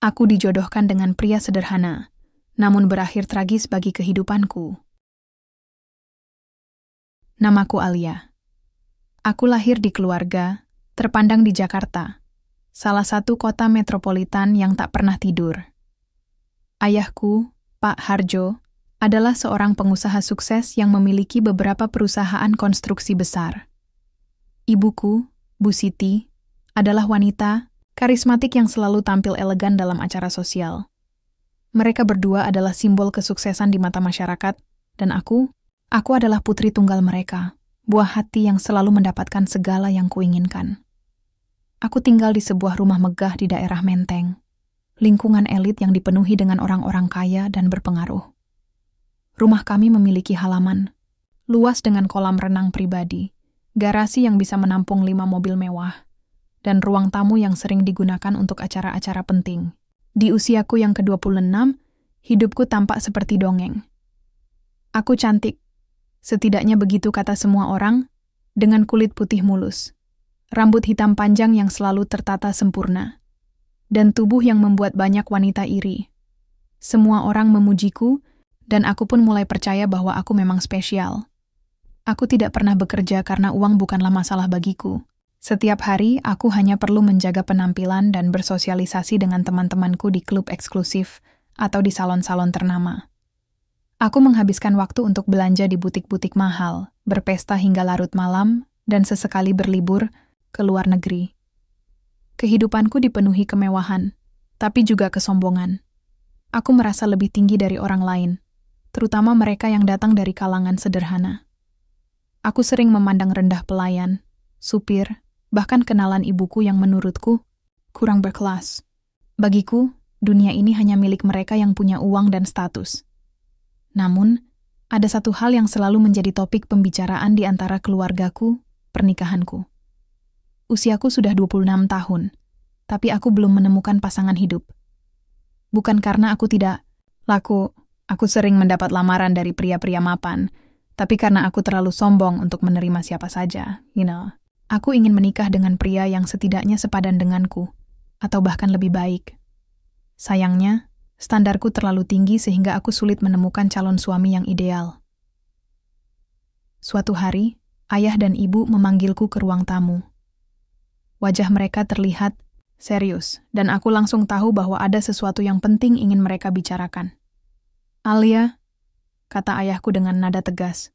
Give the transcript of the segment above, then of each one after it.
Aku dijodohkan dengan pria sederhana, namun berakhir tragis bagi kehidupanku. Namaku Alia. Aku lahir di keluarga, terpandang di Jakarta, salah satu kota metropolitan yang tak pernah tidur. Ayahku, Pak Harjo, adalah seorang pengusaha sukses yang memiliki beberapa perusahaan konstruksi besar. Ibuku, Bu Siti, adalah wanita karismatik yang selalu tampil elegan dalam acara sosial. Mereka berdua adalah simbol kesuksesan di mata masyarakat, dan aku adalah putri tunggal mereka, buah hati yang selalu mendapatkan segala yang kuinginkan. Aku tinggal di sebuah rumah megah di daerah Menteng, lingkungan elit yang dipenuhi dengan orang-orang kaya dan berpengaruh. Rumah kami memiliki halaman luas dengan kolam renang pribadi, garasi yang bisa menampung 5 mobil mewah, dan ruang tamu yang sering digunakan untuk acara-acara penting. Di usiaku yang ke-26, hidupku tampak seperti dongeng. Aku cantik, setidaknya begitu kata semua orang, dengan kulit putih mulus, rambut hitam panjang yang selalu tertata sempurna, dan tubuh yang membuat banyak wanita iri. Semua orang memujiku, dan aku pun mulai percaya bahwa aku memang spesial. Aku tidak pernah bekerja karena uang bukanlah masalah bagiku. Setiap hari, aku hanya perlu menjaga penampilan dan bersosialisasi dengan teman-temanku di klub eksklusif atau di salon-salon ternama. Aku menghabiskan waktu untuk belanja di butik-butik mahal, berpesta hingga larut malam, dan sesekali berlibur ke luar negeri. Kehidupanku dipenuhi kemewahan, tapi juga kesombongan. Aku merasa lebih tinggi dari orang lain, terutama mereka yang datang dari kalangan sederhana. Aku sering memandang rendah pelayan, supir, bahkan kenalan ibuku yang menurutku kurang berkelas. Bagiku, dunia ini hanya milik mereka yang punya uang dan status. Namun, ada satu hal yang selalu menjadi topik pembicaraan di antara keluargaku, pernikahanku. Usiaku sudah 26 tahun, tapi aku belum menemukan pasangan hidup. Bukan karena aku tidak laku, aku sering mendapat lamaran dari pria-pria mapan, tapi karena aku terlalu sombong untuk menerima siapa saja, Aku ingin menikah dengan pria yang setidaknya sepadan denganku, atau bahkan lebih baik. Sayangnya, standarku terlalu tinggi sehingga aku sulit menemukan calon suami yang ideal. Suatu hari, ayah dan ibu memanggilku ke ruang tamu. Wajah mereka terlihat serius, dan aku langsung tahu bahwa ada sesuatu yang penting ingin mereka bicarakan. "Alia," kata ayahku dengan nada tegas,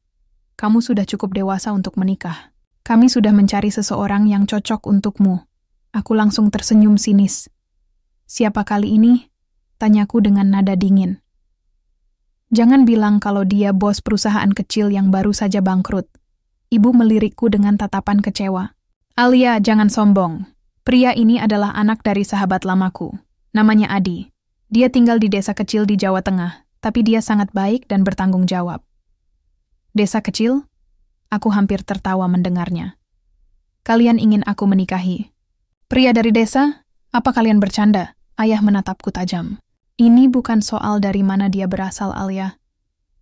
"kamu sudah cukup dewasa untuk menikah. Kami sudah mencari seseorang yang cocok untukmu." Aku langsung tersenyum sinis. "Siapa kali ini?" tanyaku dengan nada dingin. "Jangan bilang kalau dia bos perusahaan kecil yang baru saja bangkrut." Ibu melirikku dengan tatapan kecewa. "Alia, jangan sombong. Pria ini adalah anak dari sahabat lamaku. Namanya Adi. Dia tinggal di desa kecil di Jawa Tengah, tapi dia sangat baik dan bertanggung jawab." "Desa kecil?" Aku hampir tertawa mendengarnya. "Kalian ingin aku menikahi pria dari desa? Apa kalian bercanda?" Ayah menatapku tajam. "Ini bukan soal dari mana dia berasal, Alia.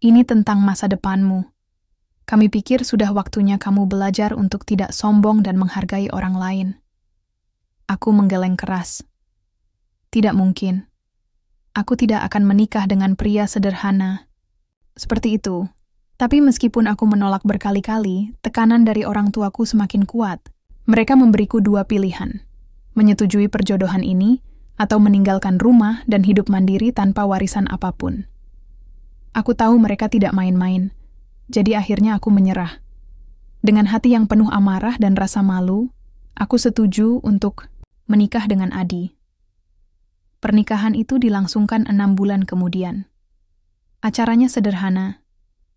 Ini tentang masa depanmu. Kami pikir sudah waktunya kamu belajar untuk tidak sombong dan menghargai orang lain." Aku menggeleng keras. "Tidak mungkin. Aku tidak akan menikah dengan pria sederhana seperti itu." Tapi meskipun aku menolak berkali-kali, tekanan dari orang tuaku semakin kuat. Mereka memberiku 2 pilihan: menyetujui perjodohan ini, atau meninggalkan rumah dan hidup mandiri tanpa warisan apapun. Aku tahu mereka tidak main-main, jadi akhirnya aku menyerah. Dengan hati yang penuh amarah dan rasa malu, aku setuju untuk menikah dengan Adi. Pernikahan itu dilangsungkan 6 bulan kemudian. Acaranya sederhana,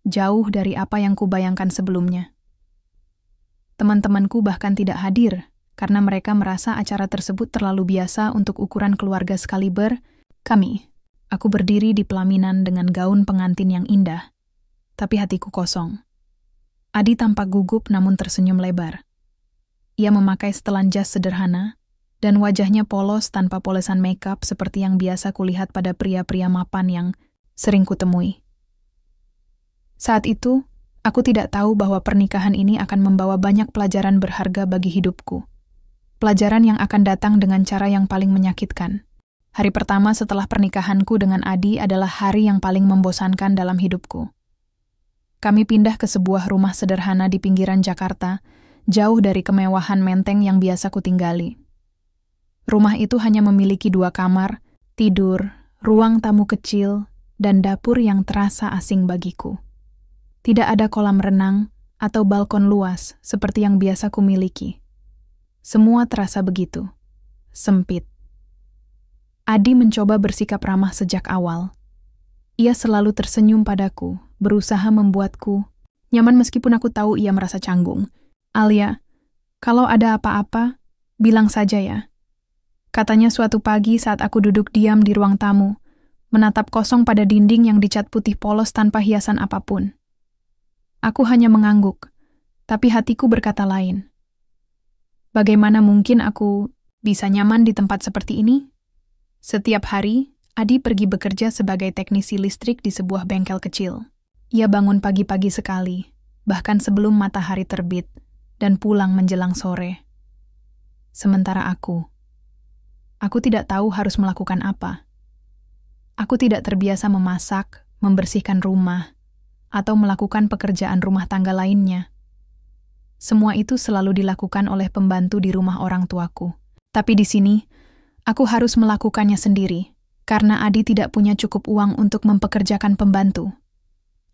jauh dari apa yang kubayangkan sebelumnya. Teman-temanku bahkan tidak hadir, karena mereka merasa acara tersebut terlalu biasa untuk ukuran keluarga sekaliber kami. Aku berdiri di pelaminan dengan gaun pengantin yang indah, tapi hatiku kosong. Adi tampak gugup namun tersenyum lebar. Ia memakai setelan jas sederhana, dan wajahnya polos tanpa polesan makeup seperti yang biasa kulihat pada pria-pria mapan yang sering kutemui. Saat itu, aku tidak tahu bahwa pernikahan ini akan membawa banyak pelajaran berharga bagi hidupku. Pelajaran yang akan datang dengan cara yang paling menyakitkan. Hari pertama setelah pernikahanku dengan Adi adalah hari yang paling membosankan dalam hidupku. Kami pindah ke sebuah rumah sederhana di pinggiran Jakarta, jauh dari kemewahan menteng yang biasa kutinggali. Rumah itu hanya memiliki 2 kamar, tidur, ruang tamu kecil, dan dapur yang terasa asing bagiku. Tidak ada kolam renang atau balkon luas seperti yang biasa kumiliki. Semua terasa begitu, sempit. Adi mencoba bersikap ramah sejak awal. Ia selalu tersenyum padaku, berusaha membuatku nyaman meskipun aku tahu ia merasa canggung. "Alia, kalau ada apa-apa, bilang saja ya," katanya suatu pagi saat aku duduk diam di ruang tamu, menatap kosong pada dinding yang dicat putih polos tanpa hiasan apapun. Aku hanya mengangguk, tapi hatiku berkata lain. Bagaimana mungkin aku bisa nyaman di tempat seperti ini? Setiap hari, Adi pergi bekerja sebagai teknisi listrik di sebuah bengkel kecil. Ia bangun pagi-pagi sekali, bahkan sebelum matahari terbit, dan pulang menjelang sore. Sementara aku tidak tahu harus melakukan apa. Aku tidak terbiasa memasak, membersihkan rumah, atau melakukan pekerjaan rumah tangga lainnya. Semua itu selalu dilakukan oleh pembantu di rumah orang tuaku. Tapi di sini, aku harus melakukannya sendiri, karena Adi tidak punya cukup uang untuk mempekerjakan pembantu.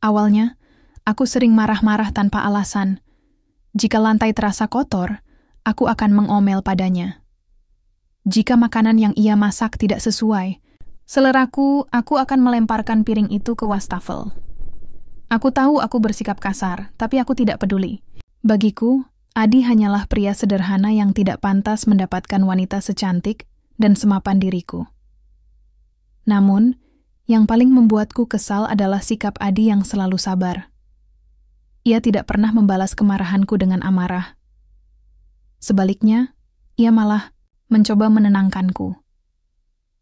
Awalnya, aku sering marah-marah tanpa alasan. Jika lantai terasa kotor, aku akan mengomel padanya. Jika makanan yang ia masak tidak sesuai, seleraku, aku akan melemparkan piring itu ke wastafel. Aku tahu aku bersikap kasar, tapi aku tidak peduli. Bagiku, Adi hanyalah pria sederhana yang tidak pantas mendapatkan wanita secantik dan semapan diriku. Namun, yang paling membuatku kesal adalah sikap Adi yang selalu sabar. Ia tidak pernah membalas kemarahanku dengan amarah. Sebaliknya, ia malah mencoba menenangkanku.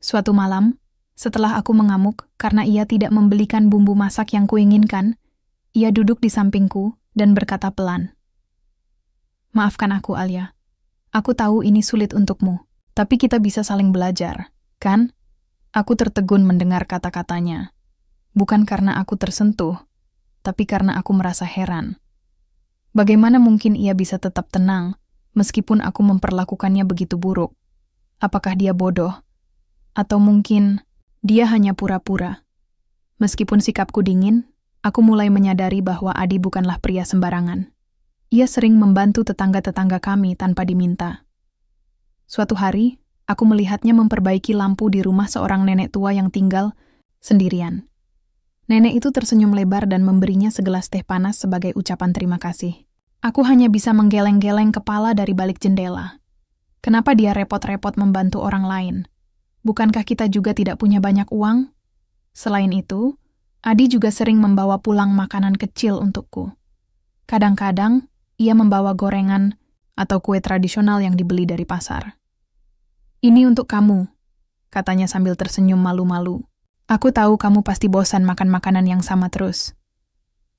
Suatu malam, setelah aku mengamuk karena ia tidak membelikan bumbu masak yang kuinginkan, ia duduk di sampingku dan berkata pelan, "Maafkan aku, Alia. Aku tahu ini sulit untukmu. Tapi kita bisa saling belajar, kan?" Aku tertegun mendengar kata-katanya. Bukan karena aku tersentuh, tapi karena aku merasa heran. Bagaimana mungkin ia bisa tetap tenang, meskipun aku memperlakukannya begitu buruk? Apakah dia bodoh? Atau mungkin dia hanya pura-pura? Meskipun sikapku dingin, aku mulai menyadari bahwa Adi bukanlah pria sembarangan. Ia sering membantu tetangga-tetangga kami tanpa diminta. Suatu hari, aku melihatnya memperbaiki lampu di rumah seorang nenek tua yang tinggal sendirian. Nenek itu tersenyum lebar dan memberinya segelas teh panas sebagai ucapan terima kasih. Aku hanya bisa menggeleng-geleng kepala dari balik jendela. Kenapa dia repot-repot membantu orang lain? Bukankah kita juga tidak punya banyak uang? Selain itu, Adi juga sering membawa pulang makanan kecil untukku. Kadang-kadang, ia membawa gorengan atau kue tradisional yang dibeli dari pasar. "Ini untuk kamu," katanya sambil tersenyum malu-malu. "Aku tahu kamu pasti bosan makan makanan yang sama terus."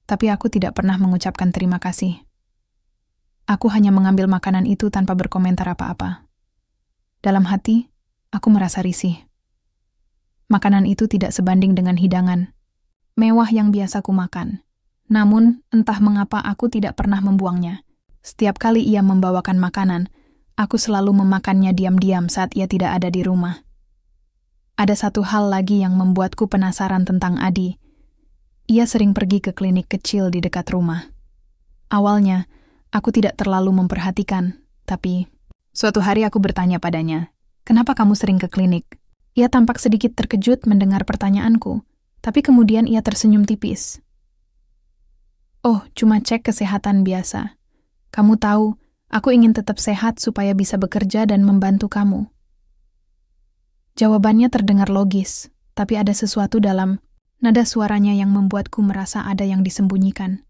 Tapi aku tidak pernah mengucapkan terima kasih. Aku hanya mengambil makanan itu tanpa berkomentar apa-apa. Dalam hati, aku merasa risih. Makanan itu tidak sebanding dengan hidangan mewah yang biasa ku makan. Namun, entah mengapa aku tidak pernah membuangnya. Setiap kali ia membawakan makanan, aku selalu memakannya diam-diam saat ia tidak ada di rumah. Ada satu hal lagi yang membuatku penasaran tentang Adi. Ia sering pergi ke klinik kecil di dekat rumah. Awalnya, aku tidak terlalu memperhatikan, tapi suatu hari aku bertanya padanya, "Kenapa kamu sering ke klinik?" Ia tampak sedikit terkejut mendengar pertanyaanku, tapi kemudian ia tersenyum tipis. "Oh, cuma cek kesehatan biasa. Kamu tahu, aku ingin tetap sehat supaya bisa bekerja dan membantu kamu." Jawabannya terdengar logis, tapi ada sesuatu dalam nada suaranya yang membuatku merasa ada yang disembunyikan.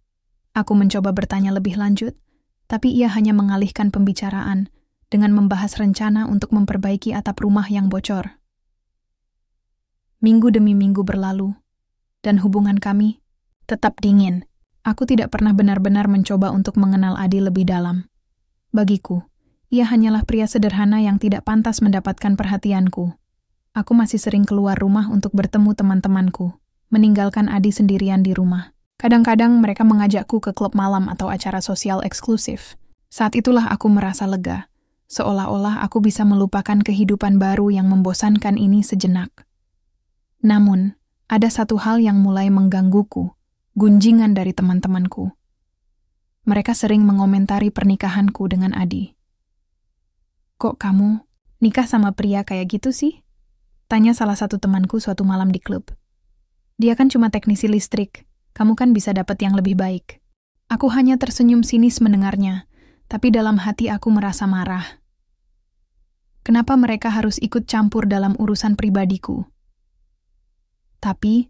Aku mencoba bertanya lebih lanjut, tapi ia hanya mengalihkan pembicaraan dengan membahas rencana untuk memperbaiki atap rumah yang bocor. Minggu demi minggu berlalu, dan hubungan kami tetap dingin. Aku tidak pernah benar-benar mencoba untuk mengenal Adi lebih dalam. Bagiku, ia hanyalah pria sederhana yang tidak pantas mendapatkan perhatianku. Aku masih sering keluar rumah untuk bertemu teman-temanku, meninggalkan Adi sendirian di rumah. Kadang-kadang mereka mengajakku ke klub malam atau acara sosial eksklusif. Saat itulah aku merasa lega, seolah-olah aku bisa melupakan kehidupan baru yang membosankan ini sejenak. Namun, ada satu hal yang mulai menggangguku, gunjingan dari teman-temanku. Mereka sering mengomentari pernikahanku dengan Adi. "Kok kamu nikah sama pria kayak gitu sih?" Tanya salah satu temanku suatu malam di klub. "Dia kan cuma teknisi listrik. Kamu kan bisa dapat yang lebih baik." Aku hanya tersenyum sinis mendengarnya, tapi dalam hati aku merasa marah. Kenapa mereka harus ikut campur dalam urusan pribadiku? Tapi,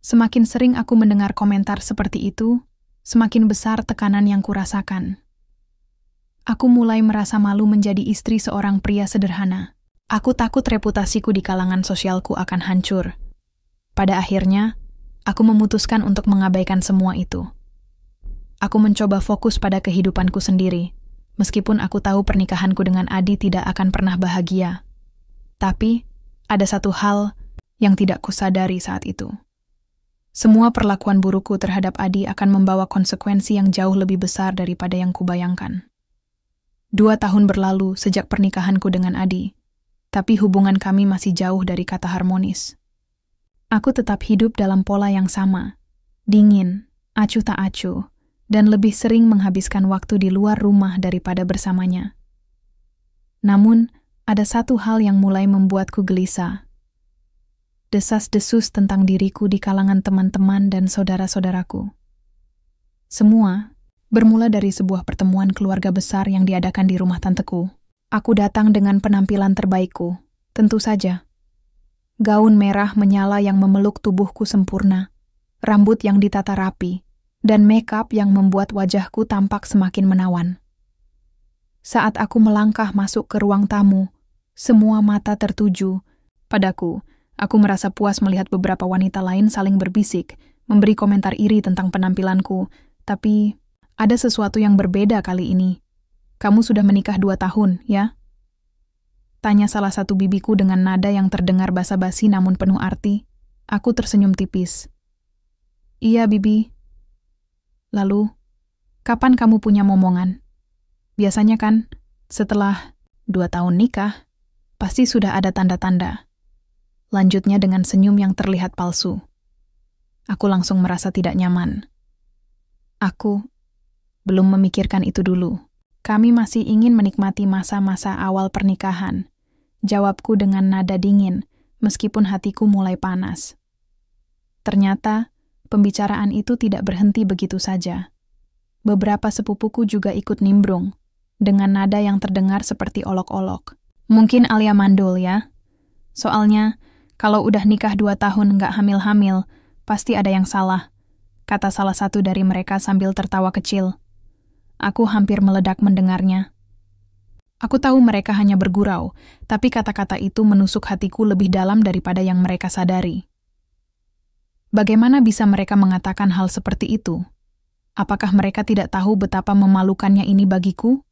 semakin sering aku mendengar komentar seperti itu, semakin besar tekanan yang kurasakan. Aku mulai merasa malu menjadi istri seorang pria sederhana. Aku takut reputasiku di kalangan sosialku akan hancur. Pada akhirnya, aku memutuskan untuk mengabaikan semua itu. Aku mencoba fokus pada kehidupanku sendiri, meskipun aku tahu pernikahanku dengan Adi tidak akan pernah bahagia. Tapi, ada satu hal yang tidak kusadari saat itu. Semua perlakuan burukku terhadap Adi akan membawa konsekuensi yang jauh lebih besar daripada yang kubayangkan. 2 tahun berlalu sejak pernikahanku dengan Adi, tapi hubungan kami masih jauh dari kata harmonis. Aku tetap hidup dalam pola yang sama, dingin, acuh tak acuh, dan lebih sering menghabiskan waktu di luar rumah daripada bersamanya. Namun, ada satu hal yang mulai membuatku gelisah. Desas-desus tentang diriku di kalangan teman-teman dan saudara-saudaraku. Semua bermula dari sebuah pertemuan keluarga besar yang diadakan di rumah tanteku. Aku datang dengan penampilan terbaikku, tentu saja. Gaun merah menyala yang memeluk tubuhku sempurna, rambut yang ditata rapi, dan make-up yang membuat wajahku tampak semakin menawan. Saat aku melangkah masuk ke ruang tamu, semua mata tertuju padaku. Aku merasa puas melihat beberapa wanita lain saling berbisik, memberi komentar iri tentang penampilanku, tapi ada sesuatu yang berbeda kali ini. "Kamu sudah menikah 2 tahun, ya?" Tanya salah satu bibiku dengan nada yang terdengar basa-basi namun penuh arti. Aku tersenyum tipis. "Iya, Bibi." "Lalu, kapan kamu punya momongan? Biasanya kan, setelah 2 tahun nikah, pasti sudah ada tanda-tanda." Lanjutnya dengan senyum yang terlihat palsu. Aku langsung merasa tidak nyaman. Aku belum memikirkan itu dulu. Kami masih ingin menikmati masa-masa awal pernikahan. Jawabku dengan nada dingin, meskipun hatiku mulai panas. Ternyata, pembicaraan itu tidak berhenti begitu saja. Beberapa sepupuku juga ikut nimbrung, dengan nada yang terdengar seperti olok-olok. "Mungkin Alia mandul ya? Soalnya, kalau udah nikah 2 tahun nggak hamil-hamil, pasti ada yang salah," kata salah satu dari mereka sambil tertawa kecil. Aku hampir meledak mendengarnya. Aku tahu mereka hanya bergurau, tapi kata-kata itu menusuk hatiku lebih dalam daripada yang mereka sadari. Bagaimana bisa mereka mengatakan hal seperti itu? Apakah mereka tidak tahu betapa memalukannya ini bagiku?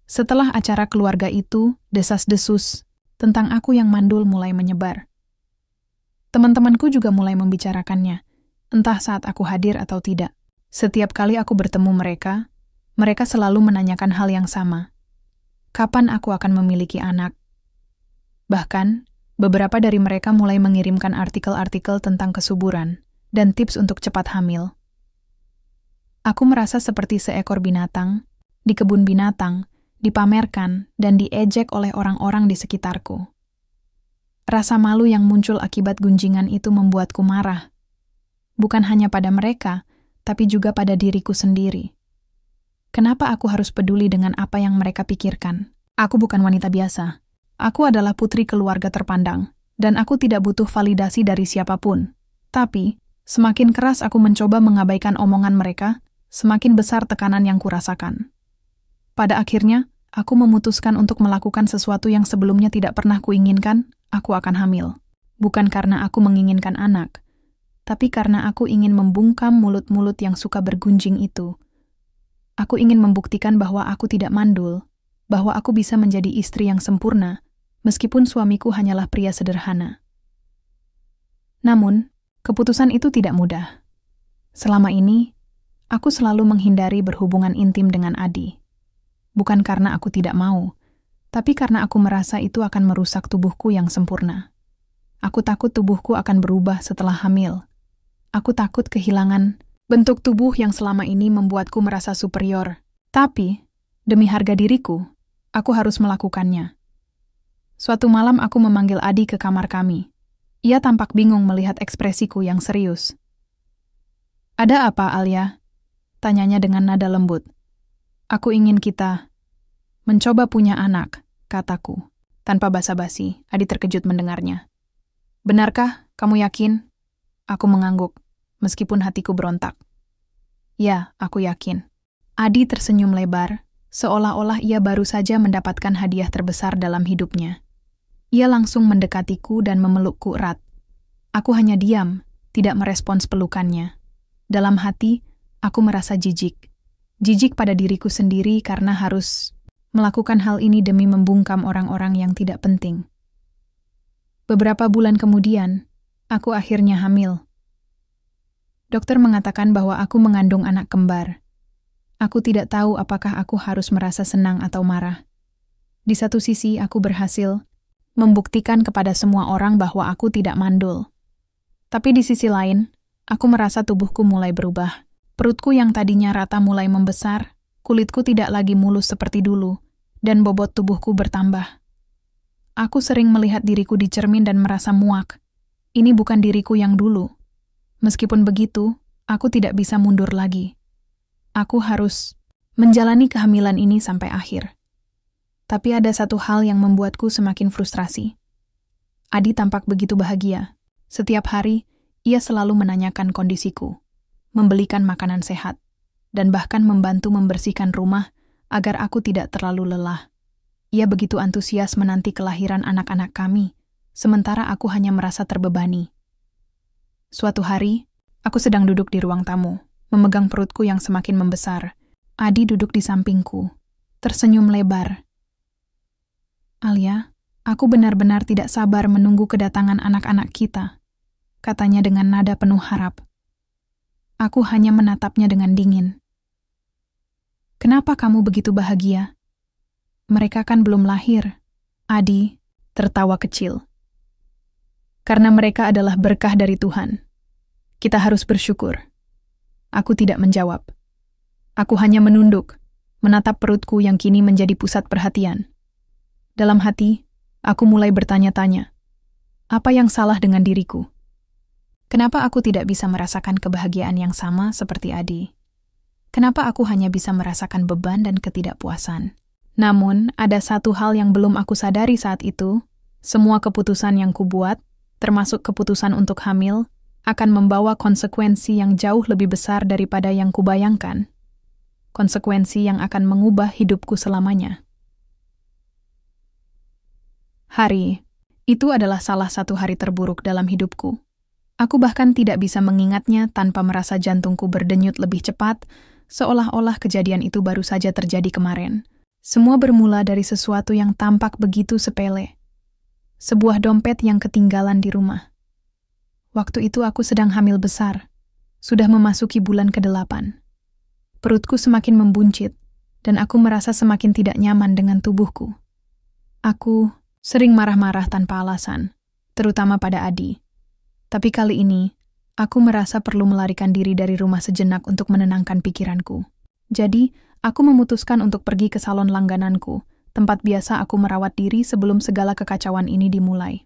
Setelah acara keluarga itu, desas-desus tentang aku yang mandul mulai menyebar. Teman-temanku juga mulai membicarakannya, entah saat aku hadir atau tidak. Setiap kali aku bertemu mereka selalu menanyakan hal yang sama. Kapan aku akan memiliki anak? Bahkan, beberapa dari mereka mulai mengirimkan artikel-artikel tentang kesuburan dan tips untuk cepat hamil. Aku merasa seperti seekor binatang, di kebun binatang, dipamerkan dan diejek oleh orang-orang di sekitarku. Rasa malu yang muncul akibat gunjingan itu membuatku marah. Bukan hanya pada mereka, tapi juga pada diriku sendiri. Kenapa aku harus peduli dengan apa yang mereka pikirkan? Aku bukan wanita biasa. Aku adalah putri keluarga terpandang, dan aku tidak butuh validasi dari siapapun. Tapi, semakin keras aku mencoba mengabaikan omongan mereka, semakin besar tekanan yang kurasakan. Pada akhirnya, aku memutuskan untuk melakukan sesuatu yang sebelumnya tidak pernah kuinginkan, aku akan hamil. Bukan karena aku menginginkan anak, tapi karena aku ingin membungkam mulut-mulut yang suka bergunjing itu. Aku ingin membuktikan bahwa aku tidak mandul, bahwa aku bisa menjadi istri yang sempurna, meskipun suamiku hanyalah pria sederhana. Namun, keputusan itu tidak mudah. Selama ini, aku selalu menghindari berhubungan intim dengan Adi. Bukan karena aku tidak mau, tapi karena aku merasa itu akan merusak tubuhku yang sempurna. Aku takut tubuhku akan berubah setelah hamil. Aku takut kehilangan bentuk tubuh yang selama ini membuatku merasa superior. Tapi, demi harga diriku, aku harus melakukannya. Suatu malam aku memanggil Adi ke kamar kami. Ia tampak bingung melihat ekspresiku yang serius. "Ada apa, Alia?" tanyanya dengan nada lembut. "Aku ingin kita mencoba punya anak," kataku. Tanpa basa-basi, Adi terkejut mendengarnya. "Benarkah? Kamu yakin?" Aku mengangguk, meskipun hatiku berontak. "Ya, aku yakin." Adi tersenyum lebar, seolah-olah ia baru saja mendapatkan hadiah terbesar dalam hidupnya. Ia langsung mendekatiku dan memelukku erat. Aku hanya diam, tidak merespons pelukannya. Dalam hati, aku merasa jijik. Jijik pada diriku sendiri karena harus melakukan hal ini demi membungkam orang-orang yang tidak penting. Beberapa bulan kemudian, aku akhirnya hamil. Dokter mengatakan bahwa aku mengandung anak kembar. Aku tidak tahu apakah aku harus merasa senang atau marah. Di satu sisi, aku berhasil membuktikan kepada semua orang bahwa aku tidak mandul. Tapi di sisi lain, aku merasa tubuhku mulai berubah. Perutku yang tadinya rata mulai membesar, kulitku tidak lagi mulus seperti dulu, dan bobot tubuhku bertambah. Aku sering melihat diriku di cermin dan merasa muak. Ini bukan diriku yang dulu. Meskipun begitu, aku tidak bisa mundur lagi. Aku harus menjalani kehamilan ini sampai akhir. Tapi ada satu hal yang membuatku semakin frustrasi. Adi tampak begitu bahagia. Setiap hari, ia selalu menanyakan kondisiku, membelikan makanan sehat, dan bahkan membantu membersihkan rumah agar aku tidak terlalu lelah. Ia begitu antusias menanti kelahiran anak-anak kami, sementara aku hanya merasa terbebani. Suatu hari, aku sedang duduk di ruang tamu, memegang perutku yang semakin membesar. Adi duduk di sampingku, tersenyum lebar. "Alia, aku benar-benar tidak sabar menunggu kedatangan anak-anak kita," katanya dengan nada penuh harap. Aku hanya menatapnya dengan dingin. "Kenapa kamu begitu bahagia? Mereka kan belum lahir." Adi tertawa kecil. "Karena mereka adalah berkah dari Tuhan. Kita harus bersyukur." Aku tidak menjawab. Aku hanya menunduk, menatap perutku yang kini menjadi pusat perhatian. Dalam hati, aku mulai bertanya-tanya, apa yang salah dengan diriku? Kenapa aku tidak bisa merasakan kebahagiaan yang sama seperti Adi? Kenapa aku hanya bisa merasakan beban dan ketidakpuasan? Namun, ada satu hal yang belum aku sadari saat itu. Semua keputusan yang kubuat, termasuk keputusan untuk hamil, akan membawa konsekuensi yang jauh lebih besar daripada yang kubayangkan. Konsekuensi yang akan mengubah hidupku selamanya. Hari itu adalah salah satu hari terburuk dalam hidupku. Aku bahkan tidak bisa mengingatnya tanpa merasa jantungku berdenyut lebih cepat, seolah-olah kejadian itu baru saja terjadi kemarin. Semua bermula dari sesuatu yang tampak begitu sepele. Sebuah dompet yang ketinggalan di rumah. Waktu itu aku sedang hamil besar, sudah memasuki bulan ke-8. Perutku semakin membuncit, dan aku merasa semakin tidak nyaman dengan tubuhku. Aku sering marah-marah tanpa alasan, terutama pada Adi. Tapi kali ini, aku merasa perlu melarikan diri dari rumah sejenak untuk menenangkan pikiranku. Jadi, aku memutuskan untuk pergi ke salon langgananku, tempat biasa aku merawat diri sebelum segala kekacauan ini dimulai.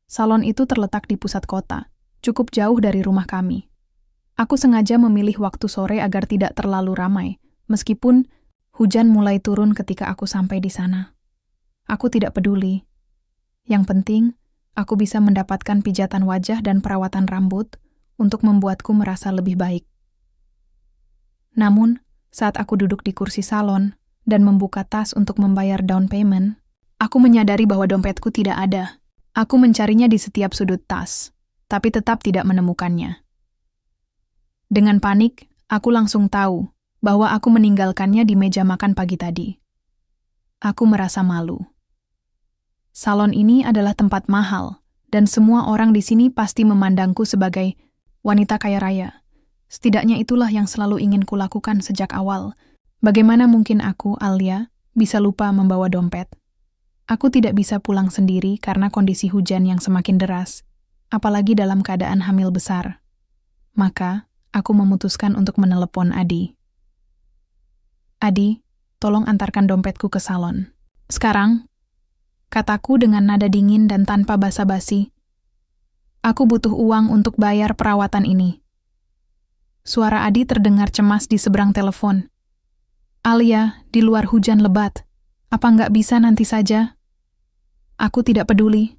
Salon itu terletak di pusat kota, cukup jauh dari rumah kami. Aku sengaja memilih waktu sore agar tidak terlalu ramai, meskipun hujan mulai turun ketika aku sampai di sana. Aku tidak peduli. Yang penting, aku bisa mendapatkan pijatan wajah dan perawatan rambut untuk membuatku merasa lebih baik. Namun, saat aku duduk di kursi salon dan membuka tas untuk membayar down payment, aku menyadari bahwa dompetku tidak ada. Aku mencarinya di setiap sudut tas, tapi tetap tidak menemukannya. Dengan panik, aku langsung tahu bahwa aku meninggalkannya di meja makan pagi tadi. Aku merasa malu. Salon ini adalah tempat mahal, dan semua orang di sini pasti memandangku sebagai wanita kaya raya. Setidaknya itulah yang selalu ingin kulakukan sejak awal. Bagaimana mungkin aku, Alia, bisa lupa membawa dompet? Aku tidak bisa pulang sendiri karena kondisi hujan yang semakin deras, apalagi dalam keadaan hamil besar. Maka, aku memutuskan untuk menelepon Adi. Adi, tolong antarkan dompetku ke salon. Sekarang, kataku dengan nada dingin dan tanpa basa-basi. Aku butuh uang untuk bayar perawatan ini. Suara Adi terdengar cemas di seberang telepon. Alia, di luar hujan lebat. Apa nggak bisa nanti saja? Aku tidak peduli.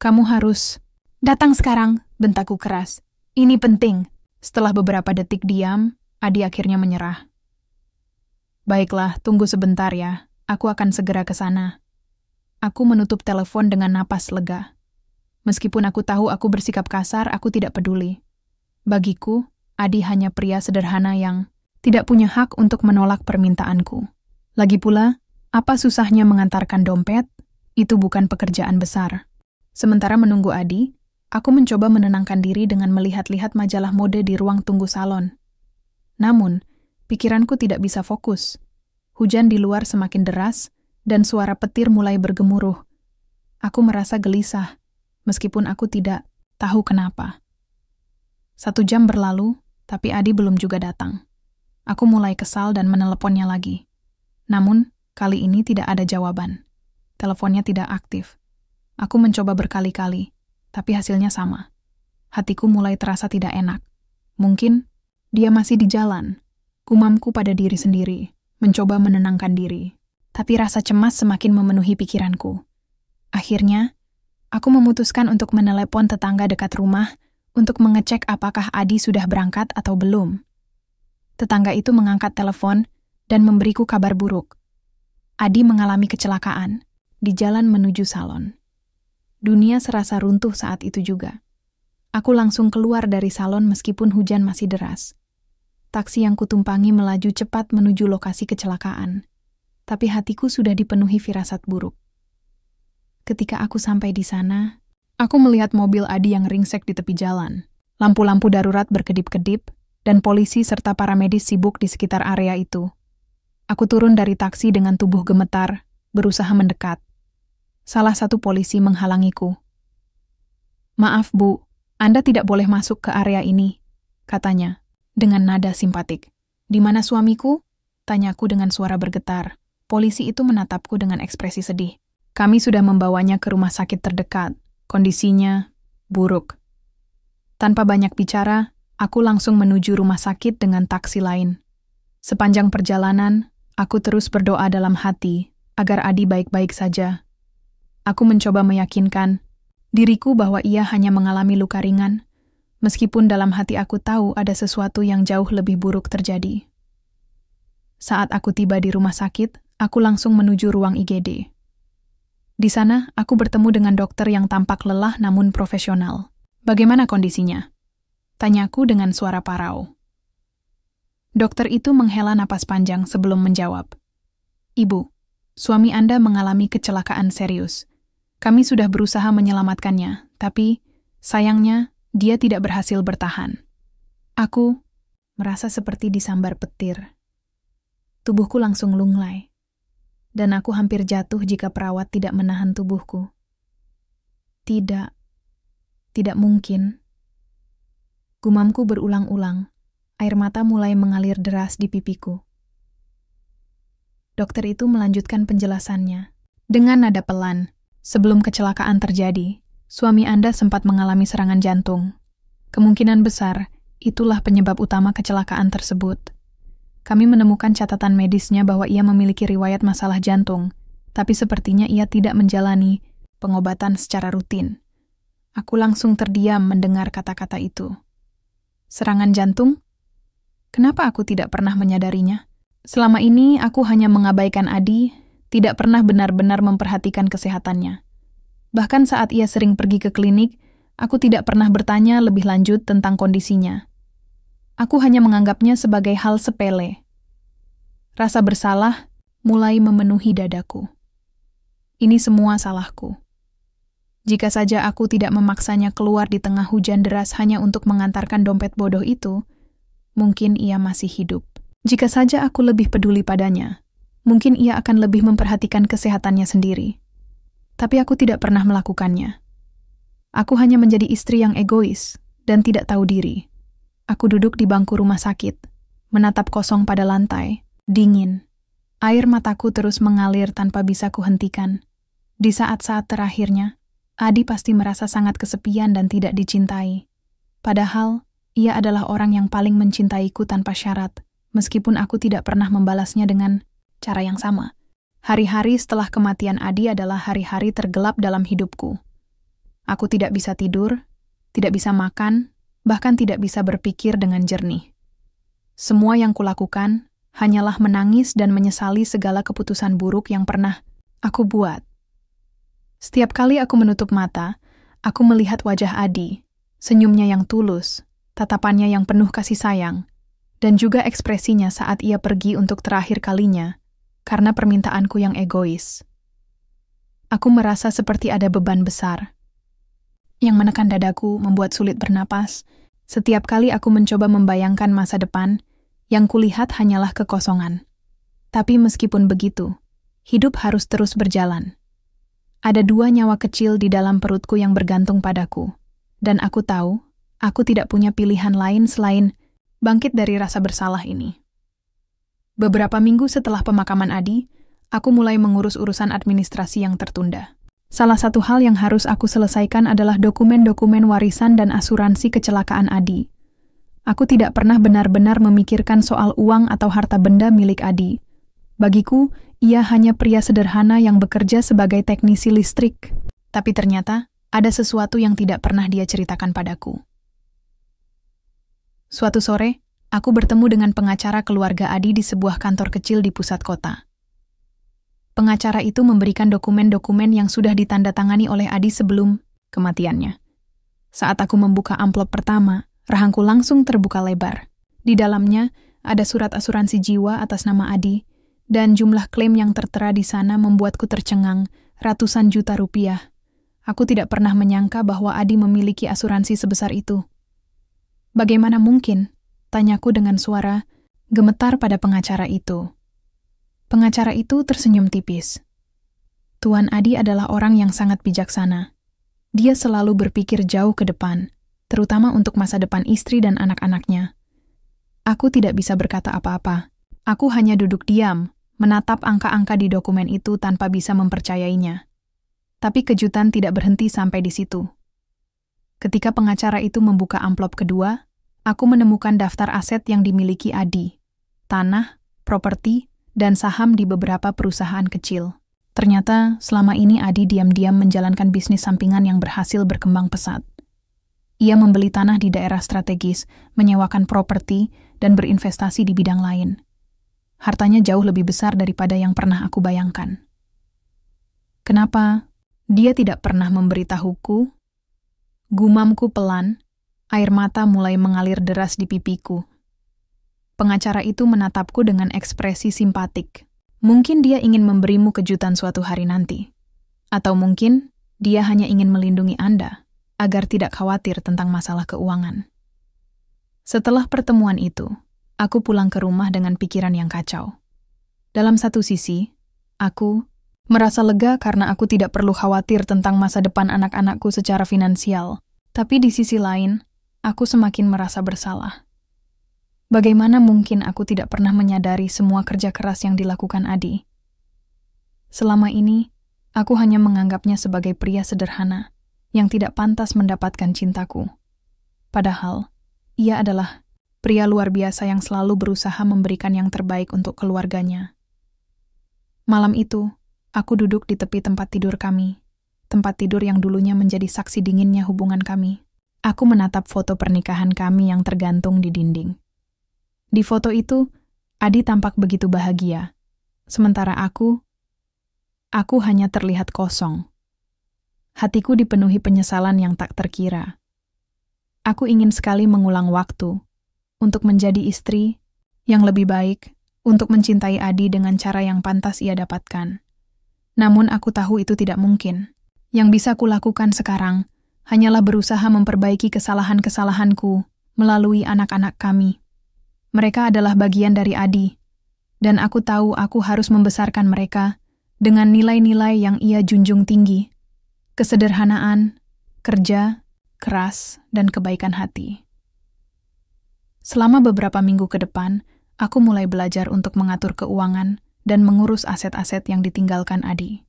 Kamu harus datang sekarang, bentakku keras. Ini penting. Setelah beberapa detik diam, Adi akhirnya menyerah. Baiklah, tunggu sebentar ya. Aku akan segera ke sana. Aku menutup telepon dengan napas lega. Meskipun aku tahu aku bersikap kasar, aku tidak peduli. Bagiku, Adi hanya pria sederhana yang tidak punya hak untuk menolak permintaanku. Lagi pula, apa susahnya mengantarkan dompet? Itu bukan pekerjaan besar. Sementara menunggu Adi, aku mencoba menenangkan diri dengan melihat-lihat majalah mode di ruang tunggu salon. Namun, pikiranku tidak bisa fokus. Hujan di luar semakin deras, dan suara petir mulai bergemuruh. Aku merasa gelisah, meskipun aku tidak tahu kenapa. 1 jam berlalu, tapi Adi belum juga datang. Aku mulai kesal dan meneleponnya lagi. Namun, kali ini tidak ada jawaban. Teleponnya tidak aktif. Aku mencoba berkali-kali, tapi hasilnya sama. Hatiku mulai terasa tidak enak. Mungkin dia masih di jalan. Gumamku pada diri sendiri, mencoba menenangkan diri. Tapi rasa cemas semakin memenuhi pikiranku. Akhirnya, aku memutuskan untuk menelepon tetangga dekat rumah untuk mengecek apakah Adi sudah berangkat atau belum. Tetangga itu mengangkat telepon dan memberiku kabar buruk. Adi mengalami kecelakaan di jalan menuju salon. Dunia serasa runtuh saat itu juga. Aku langsung keluar dari salon meskipun hujan masih deras. Taksi yang kutumpangi melaju cepat menuju lokasi kecelakaan. Tapi hatiku sudah dipenuhi firasat buruk. Ketika aku sampai di sana, aku melihat mobil Adi yang ringsek di tepi jalan. Lampu-lampu darurat berkedip-kedip, dan polisi serta para medis sibuk di sekitar area itu. Aku turun dari taksi dengan tubuh gemetar, berusaha mendekat. Salah satu polisi menghalangiku. "Maaf, Bu, Anda tidak boleh masuk ke area ini," katanya, dengan nada simpatik. "Di mana suamiku?" tanyaku dengan suara bergetar. Polisi itu menatapku dengan ekspresi sedih. "Kami sudah membawanya ke rumah sakit terdekat. Kondisinya buruk." Tanpa banyak bicara, aku langsung menuju rumah sakit dengan taksi lain. Sepanjang perjalanan, aku terus berdoa dalam hati agar Adi baik-baik saja. Aku mencoba meyakinkan diriku bahwa ia hanya mengalami luka ringan, meskipun dalam hati aku tahu ada sesuatu yang jauh lebih buruk terjadi. Saat aku tiba di rumah sakit, aku langsung menuju ruang IGD. Di sana, aku bertemu dengan dokter yang tampak lelah namun profesional. "Bagaimana kondisinya?" tanyaku dengan suara parau. Dokter itu menghela napas panjang sebelum menjawab. "Ibu, suami Anda mengalami kecelakaan serius. Kami sudah berusaha menyelamatkannya, tapi sayangnya dia tidak berhasil bertahan." Aku merasa seperti disambar petir. Tubuhku langsung lunglai, dan aku hampir jatuh jika perawat tidak menahan tubuhku. Tidak mungkin. Gumamku berulang-ulang, air mata mulai mengalir deras di pipiku. Dokter itu melanjutkan penjelasannya. Dengan nada pelan, "Sebelum kecelakaan terjadi, suami Anda sempat mengalami serangan jantung. Kemungkinan besar, itulah penyebab utama kecelakaan tersebut. Kami menemukan catatan medisnya bahwa ia memiliki riwayat masalah jantung, tapi sepertinya ia tidak menjalani pengobatan secara rutin." Aku langsung terdiam mendengar kata-kata itu. Serangan jantung? Kenapa aku tidak pernah menyadarinya? Selama ini aku hanya mengabaikan Adi, tidak pernah benar-benar memperhatikan kesehatannya. Bahkan saat ia sering pergi ke klinik, aku tidak pernah bertanya lebih lanjut tentang kondisinya. Aku hanya menganggapnya sebagai hal sepele. Rasa bersalah mulai memenuhi dadaku. Ini semua salahku. Jika saja aku tidak memaksanya keluar di tengah hujan deras hanya untuk mengantarkan dompet bodoh itu, mungkin ia masih hidup. Jika saja aku lebih peduli padanya, mungkin ia akan lebih memperhatikan kesehatannya sendiri. Tapi aku tidak pernah melakukannya. Aku hanya menjadi istri yang egois dan tidak tahu diri. Aku duduk di bangku rumah sakit, menatap kosong pada lantai, dingin. Air mataku terus mengalir tanpa bisa kuhentikan. Di saat-saat terakhirnya, Adi pasti merasa sangat kesepian dan tidak dicintai. Padahal, ia adalah orang yang paling mencintaiku tanpa syarat, meskipun aku tidak pernah membalasnya dengan cara yang sama. Hari-hari setelah kematian Adi adalah hari-hari tergelap dalam hidupku. Aku tidak bisa tidur, tidak bisa makan, bahkan tidak bisa berpikir dengan jernih. Semua yang kulakukan hanyalah menangis dan menyesali segala keputusan buruk yang pernah aku buat. Setiap kali aku menutup mata, aku melihat wajah Adi, senyumnya yang tulus, tatapannya yang penuh kasih sayang, dan juga ekspresinya saat ia pergi untuk terakhir kalinya, karena permintaanku yang egois. Aku merasa seperti ada beban besar, yang menekan dadaku membuat sulit bernapas. Setiap kali aku mencoba membayangkan masa depan, yang kulihat hanyalah kekosongan. Tapi meskipun begitu, hidup harus terus berjalan. Ada 2 nyawa kecil di dalam perutku yang bergantung padaku, dan aku tahu, aku tidak punya pilihan lain selain bangkit dari rasa bersalah ini. Beberapa minggu setelah pemakaman Adi, aku mulai mengurus urusan administrasi yang tertunda. Salah satu hal yang harus aku selesaikan adalah dokumen-dokumen warisan dan asuransi kecelakaan Adi. Aku tidak pernah benar-benar memikirkan soal uang atau harta benda milik Adi. Bagiku, ia hanya pria sederhana yang bekerja sebagai teknisi listrik. Tapi ternyata, ada sesuatu yang tidak pernah dia ceritakan padaku. Suatu sore, aku bertemu dengan pengacara keluarga Adi di sebuah kantor kecil di pusat kota. Pengacara itu memberikan dokumen-dokumen yang sudah ditandatangani oleh Adi sebelum kematiannya. Saat aku membuka amplop pertama, rahangku langsung terbuka lebar. Di dalamnya, ada surat asuransi jiwa atas nama Adi, dan jumlah klaim yang tertera di sana membuatku tercengang, ratusan juta rupiah. Aku tidak pernah menyangka bahwa Adi memiliki asuransi sebesar itu. Bagaimana mungkin? Tanyaku dengan suara gemetar pada pengacara itu. Pengacara itu tersenyum tipis. Tuan Adi adalah orang yang sangat bijaksana. Dia selalu berpikir jauh ke depan, terutama untuk masa depan istri dan anak-anaknya. Aku tidak bisa berkata apa-apa. Aku hanya duduk diam, menatap angka-angka di dokumen itu tanpa bisa mempercayainya. Tapi kejutan tidak berhenti sampai di situ. Ketika pengacara itu membuka amplop kedua, aku menemukan daftar aset yang dimiliki Adi. Tanah, properti, dan saham di beberapa perusahaan kecil. Ternyata selama ini Adi diam-diam menjalankan bisnis sampingan yang berhasil berkembang pesat. Ia membeli tanah di daerah strategis, menyewakan properti, dan berinvestasi di bidang lain. Hartanya jauh lebih besar daripada yang pernah aku bayangkan. Kenapa dia tidak pernah memberitahuku? Gumamku pelan, air mata mulai mengalir deras di pipiku. Pengacara itu menatapku dengan ekspresi simpatik. Mungkin dia ingin memberimu kejutan suatu hari nanti. Atau mungkin dia hanya ingin melindungi Anda, agar tidak khawatir tentang masalah keuangan. Setelah pertemuan itu, aku pulang ke rumah dengan pikiran yang kacau. Dalam satu sisi, aku merasa lega karena aku tidak perlu khawatir tentang masa depan anak-anakku secara finansial. Tapi di sisi lain, aku semakin merasa bersalah. Bagaimana mungkin aku tidak pernah menyadari semua kerja keras yang dilakukan Adi? Selama ini, aku hanya menganggapnya sebagai pria sederhana yang tidak pantas mendapatkan cintaku. Padahal, ia adalah pria luar biasa yang selalu berusaha memberikan yang terbaik untuk keluarganya. Malam itu, aku duduk di tepi tempat tidur kami, tempat tidur yang dulunya menjadi saksi dinginnya hubungan kami. Aku menatap foto pernikahan kami yang tergantung di dinding. Di foto itu, Adi tampak begitu bahagia, sementara aku hanya terlihat kosong. Hatiku dipenuhi penyesalan yang tak terkira. Aku ingin sekali mengulang waktu untuk menjadi istri yang lebih baik, untuk mencintai Adi dengan cara yang pantas ia dapatkan. Namun aku tahu itu tidak mungkin. Yang bisa kulakukan sekarang hanyalah berusaha memperbaiki kesalahan-kesalahanku melalui anak-anak kami. Mereka adalah bagian dari Adi, dan aku tahu aku harus membesarkan mereka dengan nilai-nilai yang ia junjung tinggi, kesederhanaan, kerja, keras, dan kebaikan hati. Selama beberapa minggu ke depan, aku mulai belajar untuk mengatur keuangan dan mengurus aset-aset yang ditinggalkan Adi.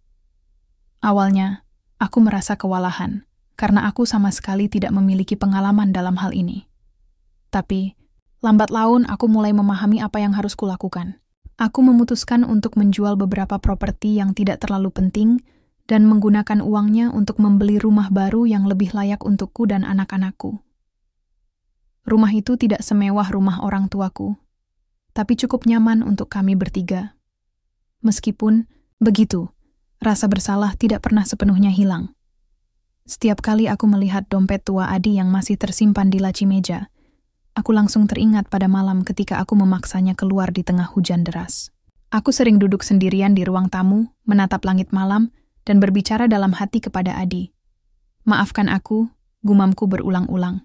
Awalnya, aku merasa kewalahan karena aku sama sekali tidak memiliki pengalaman dalam hal ini. Tapi, lambat laun aku mulai memahami apa yang harus kulakukan. Aku memutuskan untuk menjual beberapa properti yang tidak terlalu penting dan menggunakan uangnya untuk membeli rumah baru yang lebih layak untukku dan anak-anakku. Rumah itu tidak semewah rumah orang tuaku, tapi cukup nyaman untuk kami bertiga. Meskipun begitu, rasa bersalah tidak pernah sepenuhnya hilang. Setiap kali aku melihat dompet tua Adi yang masih tersimpan di laci meja, aku langsung teringat pada malam ketika aku memaksanya keluar di tengah hujan deras. Aku sering duduk sendirian di ruang tamu, menatap langit malam, dan berbicara dalam hati kepada Adi. Maafkan aku, gumamku berulang-ulang.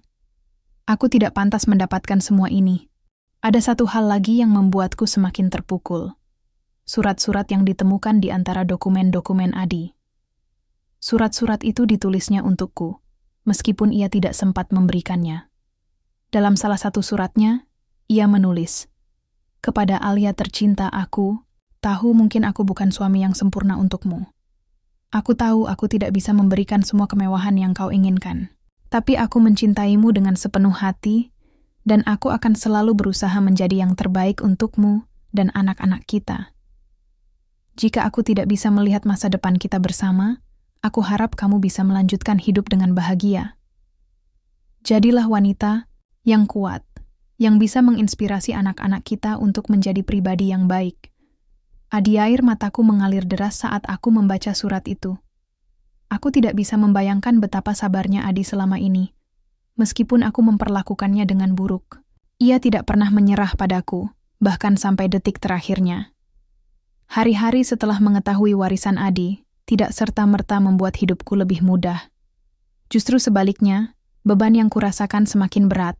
Aku tidak pantas mendapatkan semua ini. Ada satu hal lagi yang membuatku semakin terpukul. Surat-surat yang ditemukan di antara dokumen-dokumen Adi. Surat-surat itu ditulisnya untukku, meskipun ia tidak sempat memberikannya. Dalam salah satu suratnya, ia menulis, "Kepada Alia tercinta aku, tahu mungkin aku bukan suami yang sempurna untukmu. Aku tahu aku tidak bisa memberikan semua kemewahan yang kau inginkan. Tapi aku mencintaimu dengan sepenuh hati, dan aku akan selalu berusaha menjadi yang terbaik untukmu dan anak-anak kita. Jika aku tidak bisa melihat masa depan kita bersama, aku harap kamu bisa melanjutkan hidup dengan bahagia. Jadilah wanita yang kuat, yang bisa menginspirasi anak-anak kita untuk menjadi pribadi yang baik." Adi, air mataku mengalir deras saat aku membaca surat itu. Aku tidak bisa membayangkan betapa sabarnya Adi selama ini. Meskipun aku memperlakukannya dengan buruk, ia tidak pernah menyerah padaku, bahkan sampai detik terakhirnya. Hari-hari setelah mengetahui warisan Adi, tidak serta-merta membuat hidupku lebih mudah. Justru sebaliknya, beban yang kurasakan semakin berat.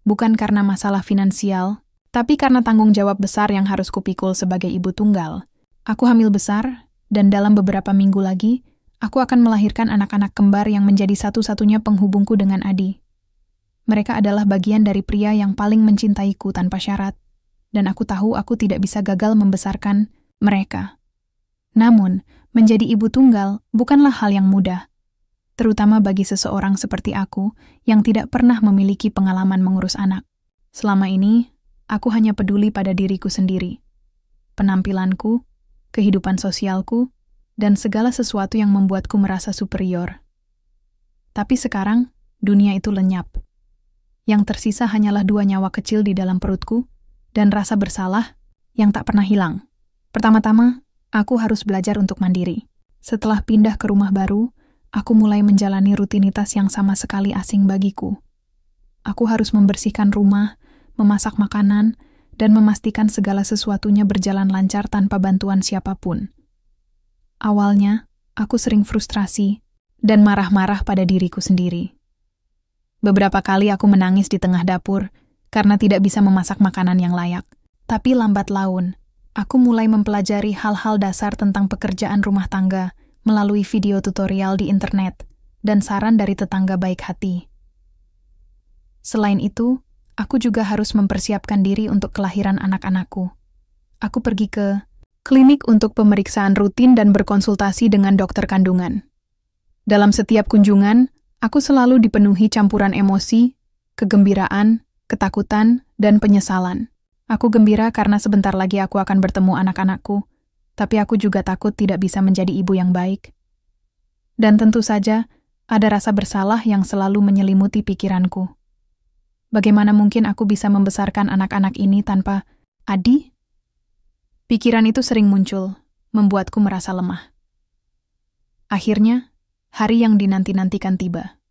Bukan karena masalah finansial, tapi karena tanggung jawab besar yang harus kupikul sebagai ibu tunggal. Aku hamil besar, dan dalam beberapa minggu lagi, aku akan melahirkan anak-anak kembar yang menjadi satu-satunya penghubungku dengan Adi. Mereka adalah bagian dari pria yang paling mencintaiku tanpa syarat, dan aku tahu aku tidak bisa gagal membesarkan mereka. Namun, menjadi ibu tunggal bukanlah hal yang mudah, terutama bagi seseorang seperti aku yang tidak pernah memiliki pengalaman mengurus anak. Selama ini, aku hanya peduli pada diriku sendiri, penampilanku, kehidupan sosialku, dan segala sesuatu yang membuatku merasa superior. Tapi sekarang, dunia itu lenyap. Yang tersisa hanyalah 2 nyawa kecil di dalam perutku, dan rasa bersalah yang tak pernah hilang. Pertama-tama, aku harus belajar untuk mandiri. Setelah pindah ke rumah baru, aku mulai menjalani rutinitas yang sama sekali asing bagiku. Aku harus membersihkan rumah, memasak makanan, dan memastikan segala sesuatunya berjalan lancar tanpa bantuan siapapun. Awalnya, aku sering frustrasi dan marah-marah pada diriku sendiri. Beberapa kali aku menangis di tengah dapur karena tidak bisa memasak makanan yang layak. Tapi lambat laun, aku mulai mempelajari hal-hal dasar tentang pekerjaan rumah tangga melalui video tutorial di internet dan saran dari tetangga baik hati. Selain itu, aku juga harus mempersiapkan diri untuk kelahiran anak-anakku. Aku pergi ke klinik untuk pemeriksaan rutin dan berkonsultasi dengan dokter kandungan. Dalam setiap kunjungan, aku selalu dipenuhi campuran emosi, kegembiraan, ketakutan, dan penyesalan. Aku gembira karena sebentar lagi aku akan bertemu anak-anakku, tapi aku juga takut tidak bisa menjadi ibu yang baik. Dan tentu saja, ada rasa bersalah yang selalu menyelimuti pikiranku. Bagaimana mungkin aku bisa membesarkan anak-anak ini tanpa Adi? Pikiran itu sering muncul, membuatku merasa lemah. Akhirnya, hari yang dinanti-nantikan tiba.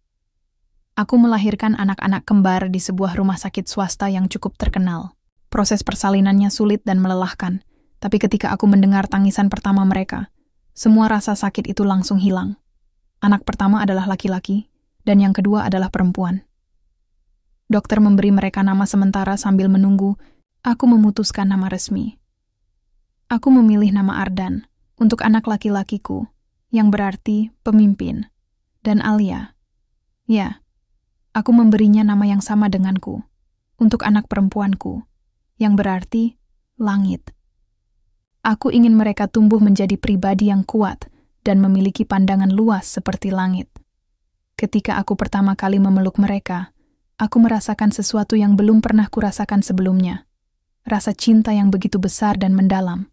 Aku melahirkan anak-anak kembar di sebuah rumah sakit swasta yang cukup terkenal. Proses persalinannya sulit dan melelahkan, tapi ketika aku mendengar tangisan pertama mereka, Semua rasa sakit itu langsung hilang. Anak pertama adalah laki-laki, dan yang kedua adalah perempuan. Dokter memberi mereka nama sementara sambil menunggu aku memutuskan nama resmi. Aku memilih nama Ardan untuk anak laki-lakiku, yang berarti pemimpin, dan Alia. Ya, aku memberinya nama yang sama denganku, untuk anak perempuanku, yang berarti langit. Aku ingin mereka tumbuh menjadi pribadi yang kuat dan memiliki pandangan luas seperti langit. Ketika aku pertama kali memeluk mereka, aku merasakan sesuatu yang belum pernah kurasakan sebelumnya. Rasa cinta yang begitu besar dan mendalam.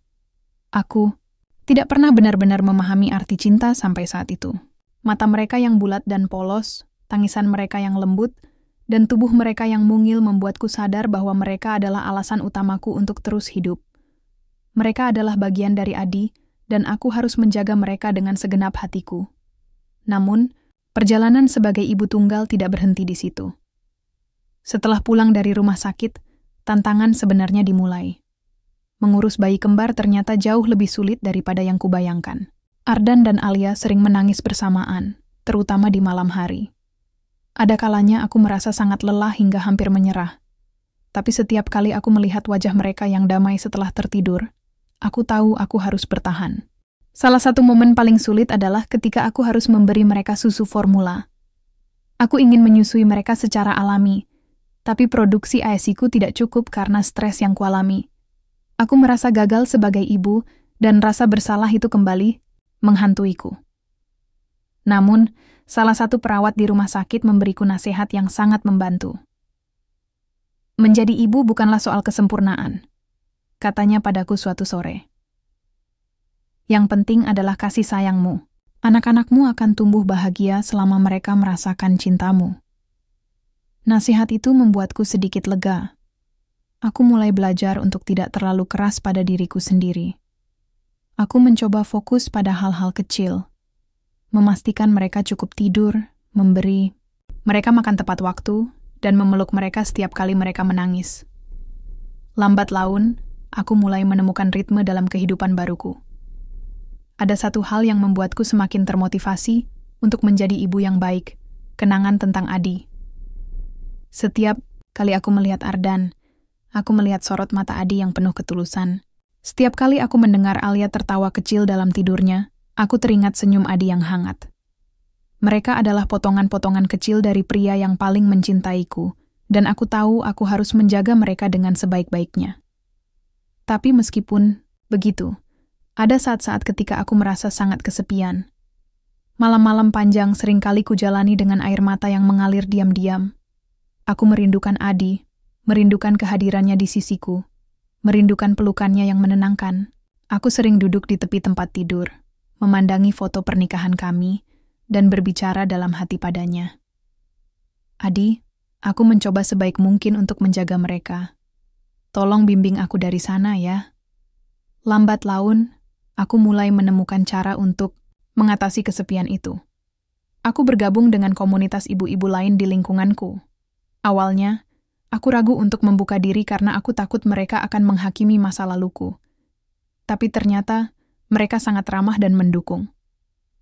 Aku tidak pernah benar-benar memahami arti cinta sampai saat itu. Mata mereka yang bulat dan polos, tangisan mereka yang lembut, dan tubuh mereka yang mungil membuatku sadar bahwa mereka adalah alasan utamaku untuk terus hidup. Mereka adalah bagian dari Adi, dan aku harus menjaga mereka dengan segenap hatiku. Namun, perjalanan sebagai ibu tunggal tidak berhenti di situ. Setelah pulang dari rumah sakit, tantangan sebenarnya dimulai. Mengurus bayi kembar ternyata jauh lebih sulit daripada yang kubayangkan. Ardan dan Alia sering menangis bersamaan, terutama di malam hari. Ada kalanya aku merasa sangat lelah hingga hampir menyerah. Tapi setiap kali aku melihat wajah mereka yang damai setelah tertidur, aku tahu aku harus bertahan. Salah satu momen paling sulit adalah ketika aku harus memberi mereka susu formula. Aku ingin menyusui mereka secara alami, tapi produksi ASI-ku tidak cukup karena stres yang kualami. Aku merasa gagal sebagai ibu, dan rasa bersalah itu kembali menghantuiku. Namun, salah satu perawat di rumah sakit memberiku nasihat yang sangat membantu. Menjadi ibu bukanlah soal kesempurnaan, katanya padaku suatu sore. Yang penting adalah kasih sayangmu. Anak-anakmu akan tumbuh bahagia selama mereka merasakan cintamu. Nasihat itu membuatku sedikit lega. Aku mulai belajar untuk tidak terlalu keras pada diriku sendiri. Aku mencoba fokus pada hal-hal kecil. Memastikan mereka cukup tidur, memberi, mereka makan tepat waktu, dan memeluk mereka setiap kali mereka menangis. Lambat laun, aku mulai menemukan ritme dalam kehidupan baruku. Ada satu hal yang membuatku semakin termotivasi untuk menjadi ibu yang baik, kenangan tentang Adi. Setiap kali aku melihat Ardan, aku melihat sorot mata Adi yang penuh ketulusan. Setiap kali aku mendengar Alia tertawa kecil dalam tidurnya, aku teringat senyum Adi yang hangat. Mereka adalah potongan-potongan kecil dari pria yang paling mencintaiku, dan aku tahu aku harus menjaga mereka dengan sebaik-baiknya. Tapi meskipun begitu, ada saat-saat ketika aku merasa sangat kesepian. Malam-malam panjang seringkali kujalani dengan air mata yang mengalir diam-diam. Aku merindukan Adi, merindukan kehadirannya di sisiku, merindukan pelukannya yang menenangkan. Aku sering duduk di tepi tempat tidur, memandangi foto pernikahan kami, dan berbicara dalam hati padanya. Adi, aku mencoba sebaik mungkin untuk menjaga mereka. Tolong bimbing aku dari sana ya. Lambat laun, aku mulai menemukan cara untuk mengatasi kesepian itu. Aku bergabung dengan komunitas ibu-ibu lain di lingkunganku. Awalnya, aku ragu untuk membuka diri karena aku takut mereka akan menghakimi masa laluku. Tapi ternyata, mereka sangat ramah dan mendukung.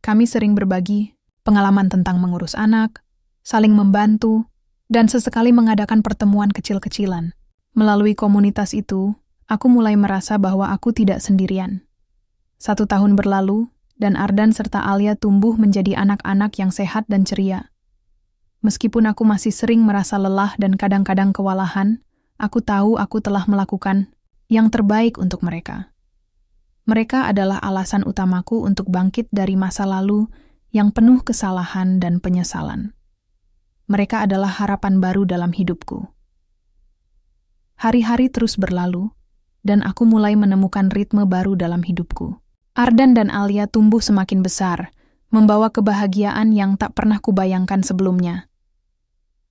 Kami sering berbagi pengalaman tentang mengurus anak, saling membantu, dan sesekali mengadakan pertemuan kecil-kecilan. Melalui komunitas itu, aku mulai merasa bahwa aku tidak sendirian. 1 tahun berlalu, dan Ardan serta Alia tumbuh menjadi anak-anak yang sehat dan ceria. Meskipun aku masih sering merasa lelah dan kadang-kadang kewalahan, aku tahu aku telah melakukan yang terbaik untuk mereka. Mereka adalah alasan utamaku untuk bangkit dari masa lalu yang penuh kesalahan dan penyesalan. Mereka adalah harapan baru dalam hidupku. Hari-hari terus berlalu, dan aku mulai menemukan ritme baru dalam hidupku. Ardan dan Alia tumbuh semakin besar, membawa kebahagiaan yang tak pernah kubayangkan sebelumnya.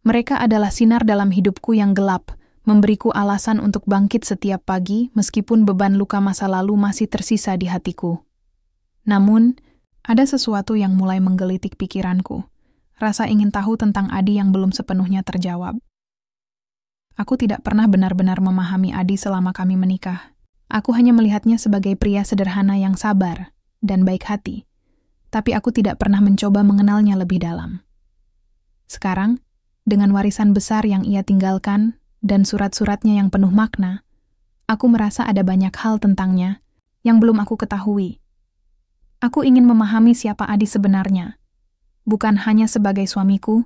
Mereka adalah sinar dalam hidupku yang gelap, memberiku alasan untuk bangkit setiap pagi meskipun beban luka masa lalu masih tersisa di hatiku. Namun, ada sesuatu yang mulai menggelitik pikiranku. Rasa ingin tahu tentang Adi yang belum sepenuhnya terjawab. Aku tidak pernah benar-benar memahami Adi selama kami menikah. Aku hanya melihatnya sebagai pria sederhana yang sabar, dan baik hati, tapi aku tidak pernah mencoba mengenalnya lebih dalam. Sekarang, dengan warisan besar yang ia tinggalkan dan surat-suratnya yang penuh makna, aku merasa ada banyak hal tentangnya yang belum aku ketahui. Aku ingin memahami siapa Adi sebenarnya, bukan hanya sebagai suamiku,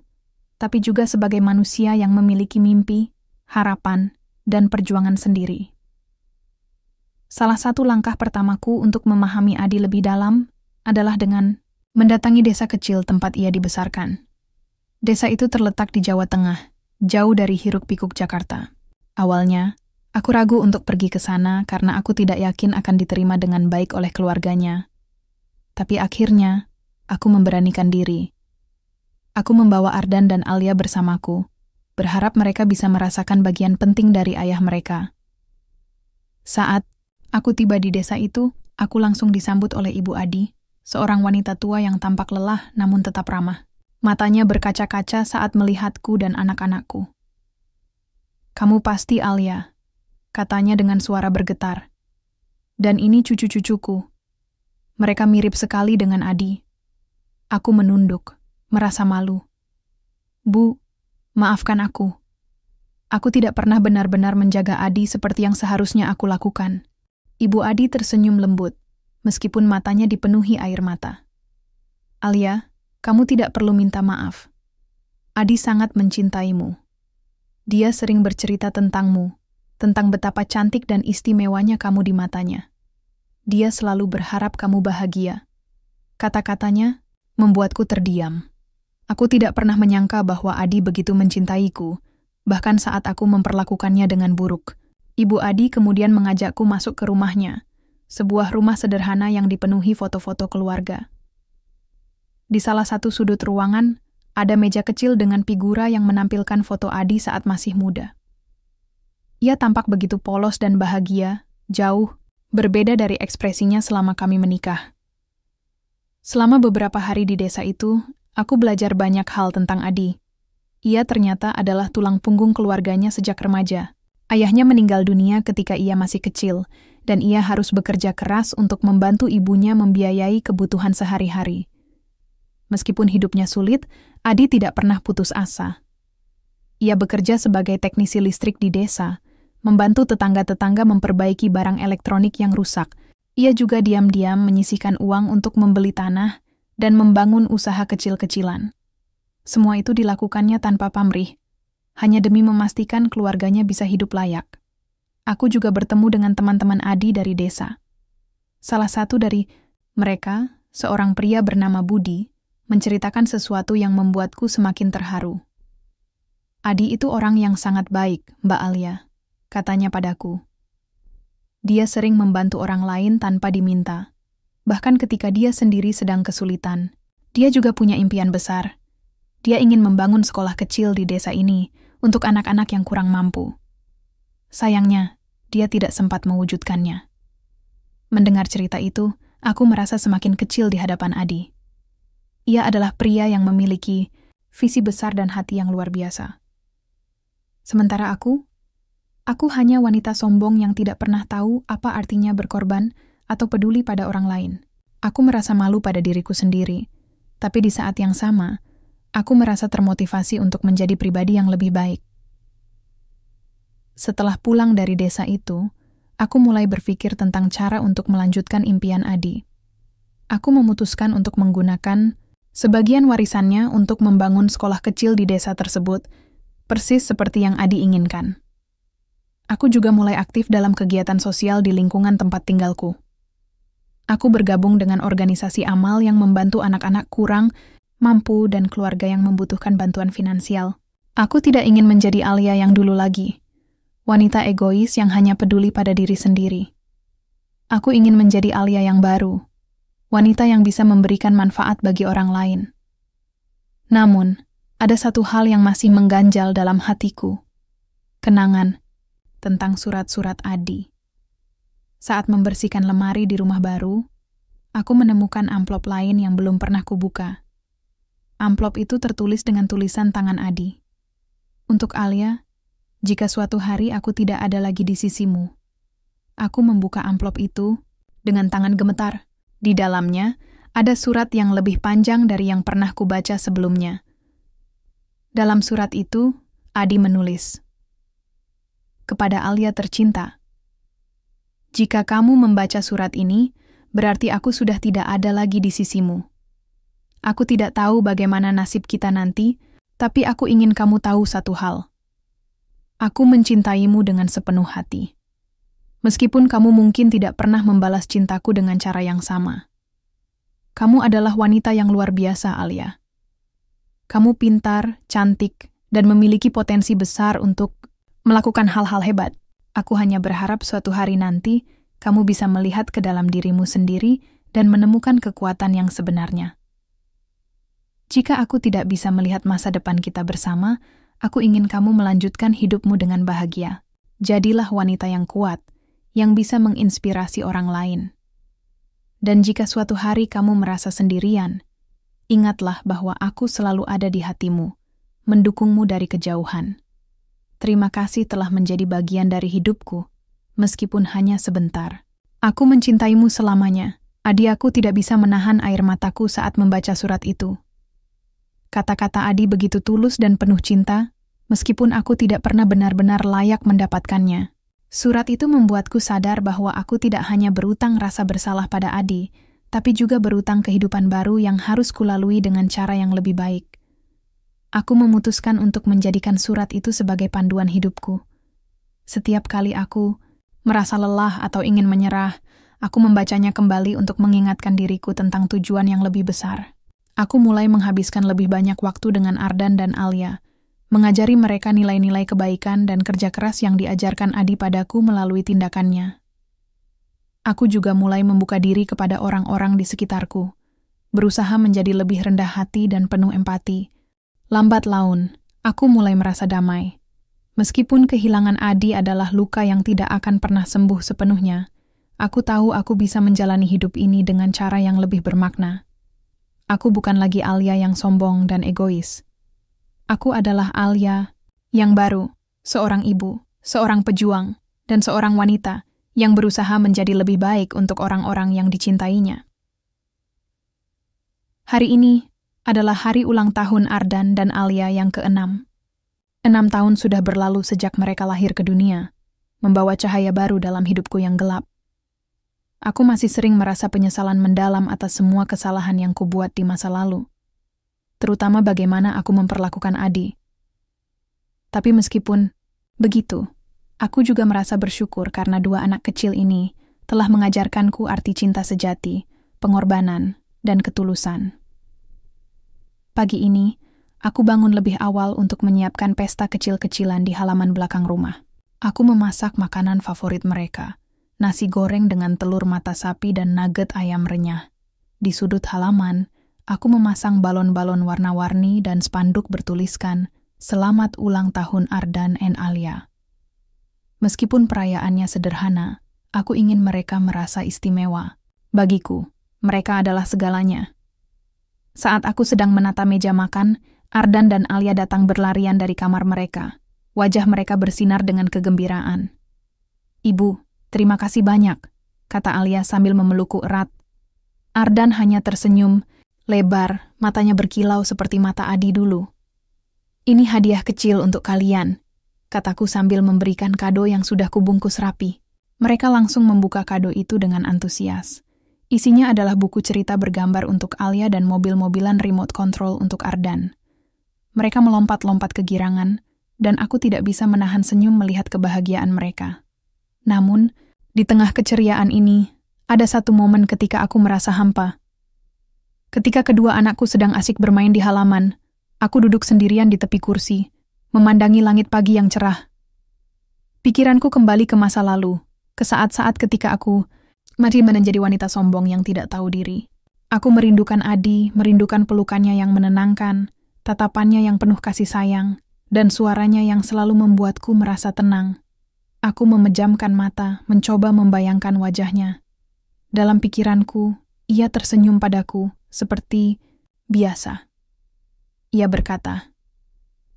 tapi juga sebagai manusia yang memiliki mimpi, harapan, dan perjuangan sendiri. Salah satu langkah pertamaku untuk memahami Adi lebih dalam adalah dengan mendatangi desa kecil tempat ia dibesarkan. Desa itu terletak di Jawa Tengah, jauh dari hiruk-pikuk Jakarta. Awalnya, aku ragu untuk pergi ke sana karena aku tidak yakin akan diterima dengan baik oleh keluarganya. Tapi akhirnya, aku memberanikan diri. Aku membawa Ardan dan Alia bersamaku, berharap mereka bisa merasakan bagian penting dari ayah mereka. Saat aku tiba di desa itu, aku langsung disambut oleh Ibu Adi, seorang wanita tua yang tampak lelah namun tetap ramah. Matanya berkaca-kaca saat melihatku dan anak-anakku. "Kamu pasti Alia," katanya dengan suara bergetar. "Dan ini cucu-cucuku. Mereka mirip sekali dengan Adi." Aku menunduk, merasa malu. "Bu, maafkan aku. Aku tidak pernah benar-benar menjaga Adi seperti yang seharusnya aku lakukan." Ibu Adi tersenyum lembut, meskipun matanya dipenuhi air mata. "Alia, kamu tidak perlu minta maaf. Adi sangat mencintaimu. Dia sering bercerita tentangmu, tentang betapa cantik dan istimewanya kamu di matanya. Dia selalu berharap kamu bahagia." Kata-katanya membuatku terdiam. Aku tidak pernah menyangka bahwa Adi begitu mencintaiku, bahkan saat aku memperlakukannya dengan buruk. Ibu Adi kemudian mengajakku masuk ke rumahnya, sebuah rumah sederhana yang dipenuhi foto-foto keluarga. Di salah satu sudut ruangan, ada meja kecil dengan figura yang menampilkan foto Adi saat masih muda. Ia tampak begitu polos dan bahagia, jauh, berbeda dari ekspresinya selama kami menikah. Selama beberapa hari di desa itu, aku belajar banyak hal tentang Adi. Ia ternyata adalah tulang punggung keluarganya sejak remaja. Ayahnya meninggal dunia ketika ia masih kecil, dan ia harus bekerja keras untuk membantu ibunya membiayai kebutuhan sehari-hari. Meskipun hidupnya sulit, Adi tidak pernah putus asa. Ia bekerja sebagai teknisi listrik di desa, membantu tetangga-tetangga memperbaiki barang elektronik yang rusak. Ia juga diam-diam menyisihkan uang untuk membeli tanah dan membangun usaha kecil-kecilan. Semua itu dilakukannya tanpa pamrih, hanya demi memastikan keluarganya bisa hidup layak. Aku juga bertemu dengan teman-teman Adi dari desa. Salah satu dari mereka, seorang pria bernama Budi, menceritakan sesuatu yang membuatku semakin terharu. "Adi itu orang yang sangat baik, Mbak Alia," katanya padaku. "Dia sering membantu orang lain tanpa diminta. Bahkan ketika dia sendiri sedang kesulitan, dia juga punya impian besar. Dia ingin membangun sekolah kecil di desa ini untuk anak-anak yang kurang mampu. Sayangnya, dia tidak sempat mewujudkannya." Mendengar cerita itu, aku merasa semakin kecil di hadapan Adi. Ia adalah pria yang memiliki visi besar dan hati yang luar biasa. Sementara aku hanya wanita sombong yang tidak pernah tahu apa artinya berkorban atau peduli pada orang lain. Aku merasa malu pada diriku sendiri, tapi di saat yang sama, aku merasa termotivasi untuk menjadi pribadi yang lebih baik. Setelah pulang dari desa itu, aku mulai berpikir tentang cara untuk melanjutkan impian Adi. Aku memutuskan untuk menggunakan sebagian warisannya untuk membangun sekolah kecil di desa tersebut, persis seperti yang Adi inginkan. Aku juga mulai aktif dalam kegiatan sosial di lingkungan tempat tinggalku. Aku bergabung dengan organisasi amal yang membantu anak-anak kurang mampu dan keluarga yang membutuhkan bantuan finansial. Aku tidak ingin menjadi Alia yang dulu lagi, wanita egois yang hanya peduli pada diri sendiri. Aku ingin menjadi Alia yang baru, wanita yang bisa memberikan manfaat bagi orang lain. Namun, ada satu hal yang masih mengganjal dalam hatiku. Kenangan tentang surat-surat Adi. Saat membersihkan lemari di rumah baru, aku menemukan amplop lain yang belum pernah kubuka. Amplop itu tertulis dengan tulisan tangan Adi. "Untuk Alia, jika suatu hari aku tidak ada lagi di sisimu." Aku membuka amplop itu dengan tangan gemetar Di dalamnya, ada surat yang lebih panjang dari yang pernah kubaca sebelumnya. Dalam surat itu, Adi menulis, "Kepada Alia tercinta, jika kamu membaca surat ini, berarti aku sudah tidak ada lagi di sisimu. Aku tidak tahu bagaimana nasib kita nanti, tapi aku ingin kamu tahu satu hal. Aku mencintaimu dengan sepenuh hati. Meskipun kamu mungkin tidak pernah membalas cintaku dengan cara yang sama. Kamu adalah wanita yang luar biasa, Alia. Kamu pintar, cantik, dan memiliki potensi besar untuk melakukan hal-hal hebat. Aku hanya berharap suatu hari nanti kamu bisa melihat ke dalam dirimu sendiri dan menemukan kekuatan yang sebenarnya. Jika aku tidak bisa melihat masa depan kita bersama, aku ingin kamu melanjutkan hidupmu dengan bahagia. Jadilah wanita yang kuat, yang bisa menginspirasi orang lain. Dan jika suatu hari kamu merasa sendirian, ingatlah bahwa aku selalu ada di hatimu, mendukungmu dari kejauhan. Terima kasih telah menjadi bagian dari hidupku, meskipun hanya sebentar. Aku mencintaimu selamanya." Adi, aku tidak bisa menahan air mataku saat membaca surat itu. Kata-kata Adi begitu tulus dan penuh cinta, meskipun aku tidak pernah benar-benar layak mendapatkannya. Surat itu membuatku sadar bahwa aku tidak hanya berutang rasa bersalah pada Adi, tapi juga berutang kehidupan baru yang harus kulalui dengan cara yang lebih baik. Aku memutuskan untuk menjadikan surat itu sebagai panduan hidupku. Setiap kali aku merasa lelah atau ingin menyerah, aku membacanya kembali untuk mengingatkan diriku tentang tujuan yang lebih besar. Aku mulai menghabiskan lebih banyak waktu dengan Ardan dan Alia, mengajari mereka nilai-nilai kebaikan dan kerja keras yang diajarkan Adi padaku melalui tindakannya. Aku juga mulai membuka diri kepada orang-orang di sekitarku, berusaha menjadi lebih rendah hati dan penuh empati. Lambat laun, aku mulai merasa damai. Meskipun kehilangan Adi adalah luka yang tidak akan pernah sembuh sepenuhnya, aku tahu aku bisa menjalani hidup ini dengan cara yang lebih bermakna. Aku bukan lagi Alia yang sombong dan egois. Aku adalah Alia yang baru, seorang ibu, seorang pejuang, dan seorang wanita yang berusaha menjadi lebih baik untuk orang-orang yang dicintainya. Hari ini adalah hari ulang tahun Ardan dan Alia yang ke-6. 6 tahun sudah berlalu sejak mereka lahir ke dunia, membawa cahaya baru dalam hidupku yang gelap. Aku masih sering merasa penyesalan mendalam atas semua kesalahan yang kubuat di masa lalu, terutama bagaimana aku memperlakukan Adi. Tapi meskipun begitu, aku juga merasa bersyukur karena dua anak kecil ini telah mengajarkanku arti cinta sejati, pengorbanan, dan ketulusan. Pagi ini, aku bangun lebih awal untuk menyiapkan pesta kecil-kecilan di halaman belakang rumah. Aku memasak makanan favorit mereka, nasi goreng dengan telur mata sapi dan nugget ayam renyah. Di sudut halaman, aku memasang balon-balon warna-warni dan spanduk bertuliskan, "Selamat ulang tahun Ardan and Alia." Meskipun perayaannya sederhana, aku ingin mereka merasa istimewa. Bagiku, mereka adalah segalanya. Saat aku sedang menata meja makan, Ardan dan Alia datang berlarian dari kamar mereka. Wajah mereka bersinar dengan kegembiraan. "Ibu, terima kasih banyak," kata Alia sambil memelukku erat. Ardan hanya tersenyum, lebar, matanya berkilau seperti mata Adi dulu. "Ini hadiah kecil untuk kalian," kataku sambil memberikan kado yang sudah kubungkus rapi. Mereka langsung membuka kado itu dengan antusias. Isinya adalah buku cerita bergambar untuk Alia dan mobil-mobilan remote control untuk Ardan. Mereka melompat-lompat kegirangan, dan aku tidak bisa menahan senyum melihat kebahagiaan mereka. Namun, di tengah keceriaan ini, ada satu momen ketika aku merasa hampa. Ketika kedua anakku sedang asik bermain di halaman, aku duduk sendirian di tepi kursi, memandangi langit pagi yang cerah. Pikiranku kembali ke masa lalu, ke saat-saat ketika aku masih menjadi wanita sombong yang tidak tahu diri. Aku merindukan Adi, merindukan pelukannya yang menenangkan, tatapannya yang penuh kasih sayang, dan suaranya yang selalu membuatku merasa tenang. Aku memejamkan mata, mencoba membayangkan wajahnya. Dalam pikiranku, ia tersenyum padaku, seperti biasa. Ia berkata,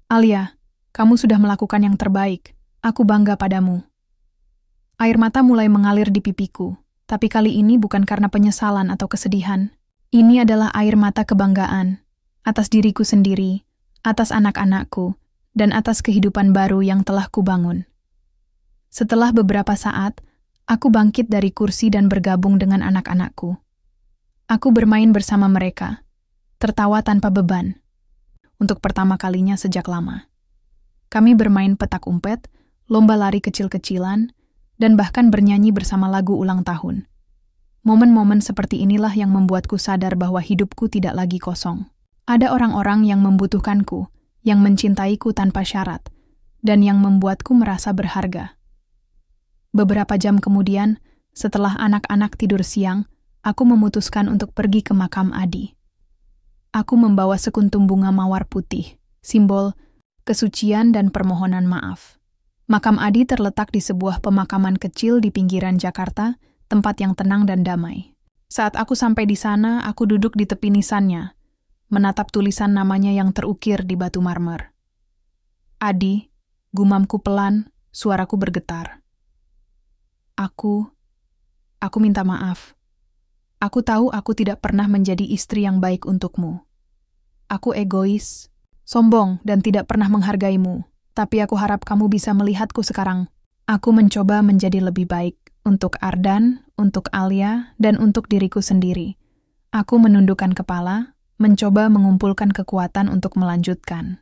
"Alia, kamu sudah melakukan yang terbaik. Aku bangga padamu." Air mata mulai mengalir di pipiku. Tapi kali ini bukan karena penyesalan atau kesedihan. Ini adalah air mata kebanggaan atas diriku sendiri, atas anak-anakku, dan atas kehidupan baru yang telah kubangun. Setelah beberapa saat, aku bangkit dari kursi dan bergabung dengan anak-anakku. Aku bermain bersama mereka, tertawa tanpa beban. Untuk pertama kalinya sejak lama. Kami bermain petak umpet, lomba lari kecil-kecilan, dan bahkan bernyanyi bersama lagu ulang tahun. Momen-momen seperti inilah yang membuatku sadar bahwa hidupku tidak lagi kosong. Ada orang-orang yang membutuhkanku, yang mencintaiku tanpa syarat, dan yang membuatku merasa berharga. Beberapa jam kemudian, setelah anak-anak tidur siang, aku memutuskan untuk pergi ke makam Adi. Aku membawa sekuntum bunga mawar putih, simbol kesucian dan permohonan maaf. Makam Adi terletak di sebuah pemakaman kecil di pinggiran Jakarta, tempat yang tenang dan damai. Saat aku sampai di sana, aku duduk di tepi nisannya, menatap tulisan namanya yang terukir di batu marmer. Adi, gumamku pelan, suaraku bergetar. Aku minta maaf. Aku tahu aku tidak pernah menjadi istri yang baik untukmu. Aku egois, sombong, dan tidak pernah menghargaimu. Tapi aku harap kamu bisa melihatku sekarang. Aku mencoba menjadi lebih baik untuk Ardan, untuk Alia, dan untuk diriku sendiri. Aku menundukkan kepala, mencoba mengumpulkan kekuatan untuk melanjutkan.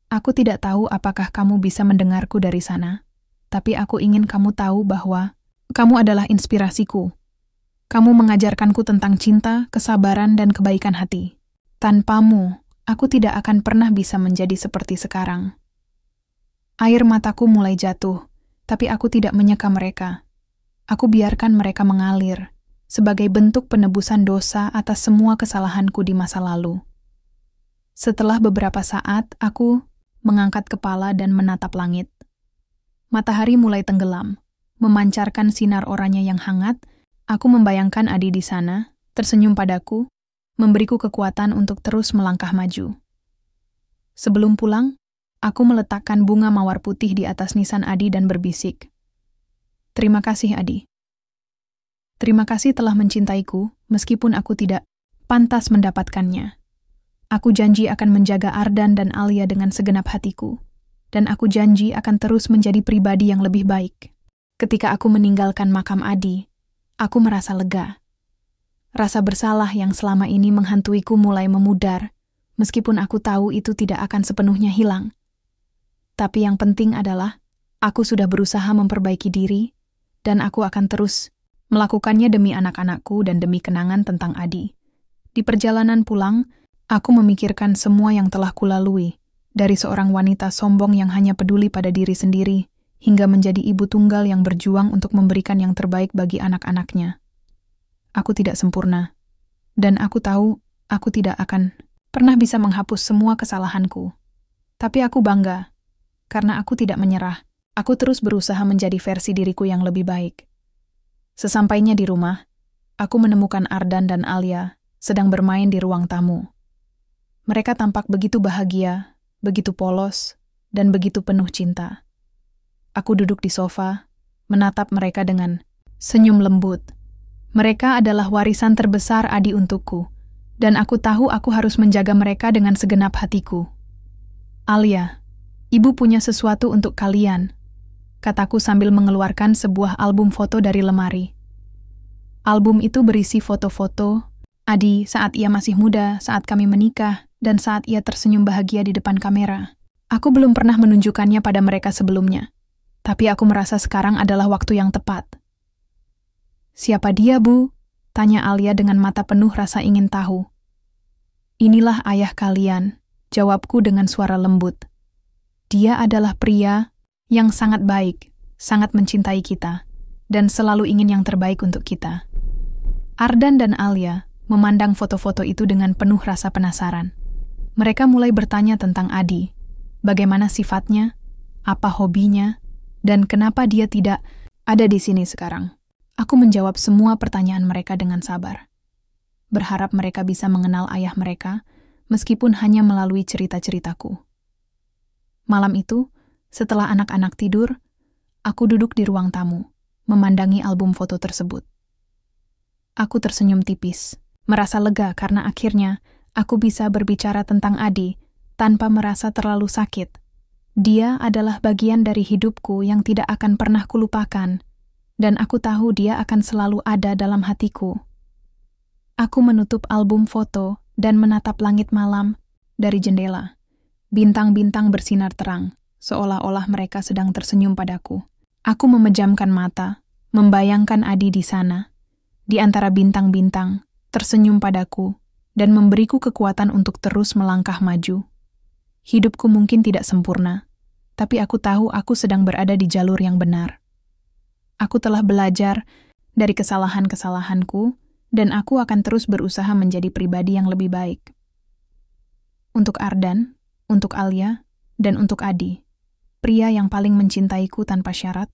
Aku tidak tahu apakah kamu bisa mendengarku dari sana, tapi aku ingin kamu tahu bahwa kamu adalah inspirasiku. Kamu mengajarkanku tentang cinta, kesabaran, dan kebaikan hati. Tanpamu, aku tidak akan pernah bisa menjadi seperti sekarang. Air mataku mulai jatuh, tapi aku tidak menyeka mereka. Aku biarkan mereka mengalir, sebagai bentuk penebusan dosa atas semua kesalahanku di masa lalu. Setelah beberapa saat, aku mengangkat kepala dan menatap langit. Matahari mulai tenggelam, memancarkan sinar oranye yang hangat. Aku membayangkan Adi di sana, tersenyum padaku, memberiku kekuatan untuk terus melangkah maju. Sebelum pulang, aku meletakkan bunga mawar putih di atas nisan Adi dan berbisik. Terima kasih, Adi. Terima kasih telah mencintaiku, meskipun aku tidak pantas mendapatkannya. Aku janji akan menjaga Ardan dan Alia dengan segenap hatiku, dan aku janji akan terus menjadi pribadi yang lebih baik. Ketika aku meninggalkan makam Adi, aku merasa lega. Rasa bersalah yang selama ini menghantuiku mulai memudar, meskipun aku tahu itu tidak akan sepenuhnya hilang. Tapi yang penting adalah, aku sudah berusaha memperbaiki diri, dan aku akan terus melakukannya demi anak-anakku dan demi kenangan tentang Adi. Di perjalanan pulang, aku memikirkan semua yang telah kulalui, dari seorang wanita sombong yang hanya peduli pada diri sendiri, hingga menjadi ibu tunggal yang berjuang untuk memberikan yang terbaik bagi anak-anaknya. Aku tidak sempurna, dan aku tahu aku tidak akan pernah bisa menghapus semua kesalahanku. Tapi aku bangga, karena aku tidak menyerah. Aku terus berusaha menjadi versi diriku yang lebih baik. Sesampainya di rumah, aku menemukan Ardan dan Alia sedang bermain di ruang tamu. Mereka tampak begitu bahagia, begitu polos, dan begitu penuh cinta. Aku duduk di sofa, menatap mereka dengan senyum lembut. Mereka adalah warisan terbesar Adi untukku, dan aku tahu aku harus menjaga mereka dengan segenap hatiku. Alia, ibu punya sesuatu untuk kalian, kataku sambil mengeluarkan sebuah album foto dari lemari. Album itu berisi foto-foto Adi saat ia masih muda, saat kami menikah, dan saat ia tersenyum bahagia di depan kamera. Aku belum pernah menunjukkannya pada mereka sebelumnya, tapi aku merasa sekarang adalah waktu yang tepat. Siapa dia, Bu? Tanya Alia dengan mata penuh rasa ingin tahu. Inilah ayah kalian, jawabku dengan suara lembut. Dia adalah pria yang sangat baik, sangat mencintai kita, dan selalu ingin yang terbaik untuk kita. Ardan dan Alia memandang foto-foto itu dengan penuh rasa penasaran. Mereka mulai bertanya tentang Adi, bagaimana sifatnya, apa hobinya, dan kenapa dia tidak ada di sini sekarang. Aku menjawab semua pertanyaan mereka dengan sabar. Berharap mereka bisa mengenal ayah mereka, meskipun hanya melalui cerita-ceritaku. Malam itu, setelah anak-anak tidur, aku duduk di ruang tamu, memandangi album foto tersebut. Aku tersenyum tipis, merasa lega karena akhirnya aku bisa berbicara tentang Adi tanpa merasa terlalu sakit. Dia adalah bagian dari hidupku yang tidak akan pernah kulupakan, dan aku tahu dia akan selalu ada dalam hatiku. Aku menutup album foto dan menatap langit malam dari jendela. Bintang-bintang bersinar terang, seolah-olah mereka sedang tersenyum padaku. Aku memejamkan mata, membayangkan Adi di sana, di antara bintang-bintang, tersenyum padaku, dan memberiku kekuatan untuk terus melangkah maju. Hidupku mungkin tidak sempurna, tapi aku tahu aku sedang berada di jalur yang benar. Aku telah belajar dari kesalahan-kesalahanku, dan aku akan terus berusaha menjadi pribadi yang lebih baik. Untuk Ardan, untuk Alia, dan untuk Adi, pria yang paling mencintaiku tanpa syarat,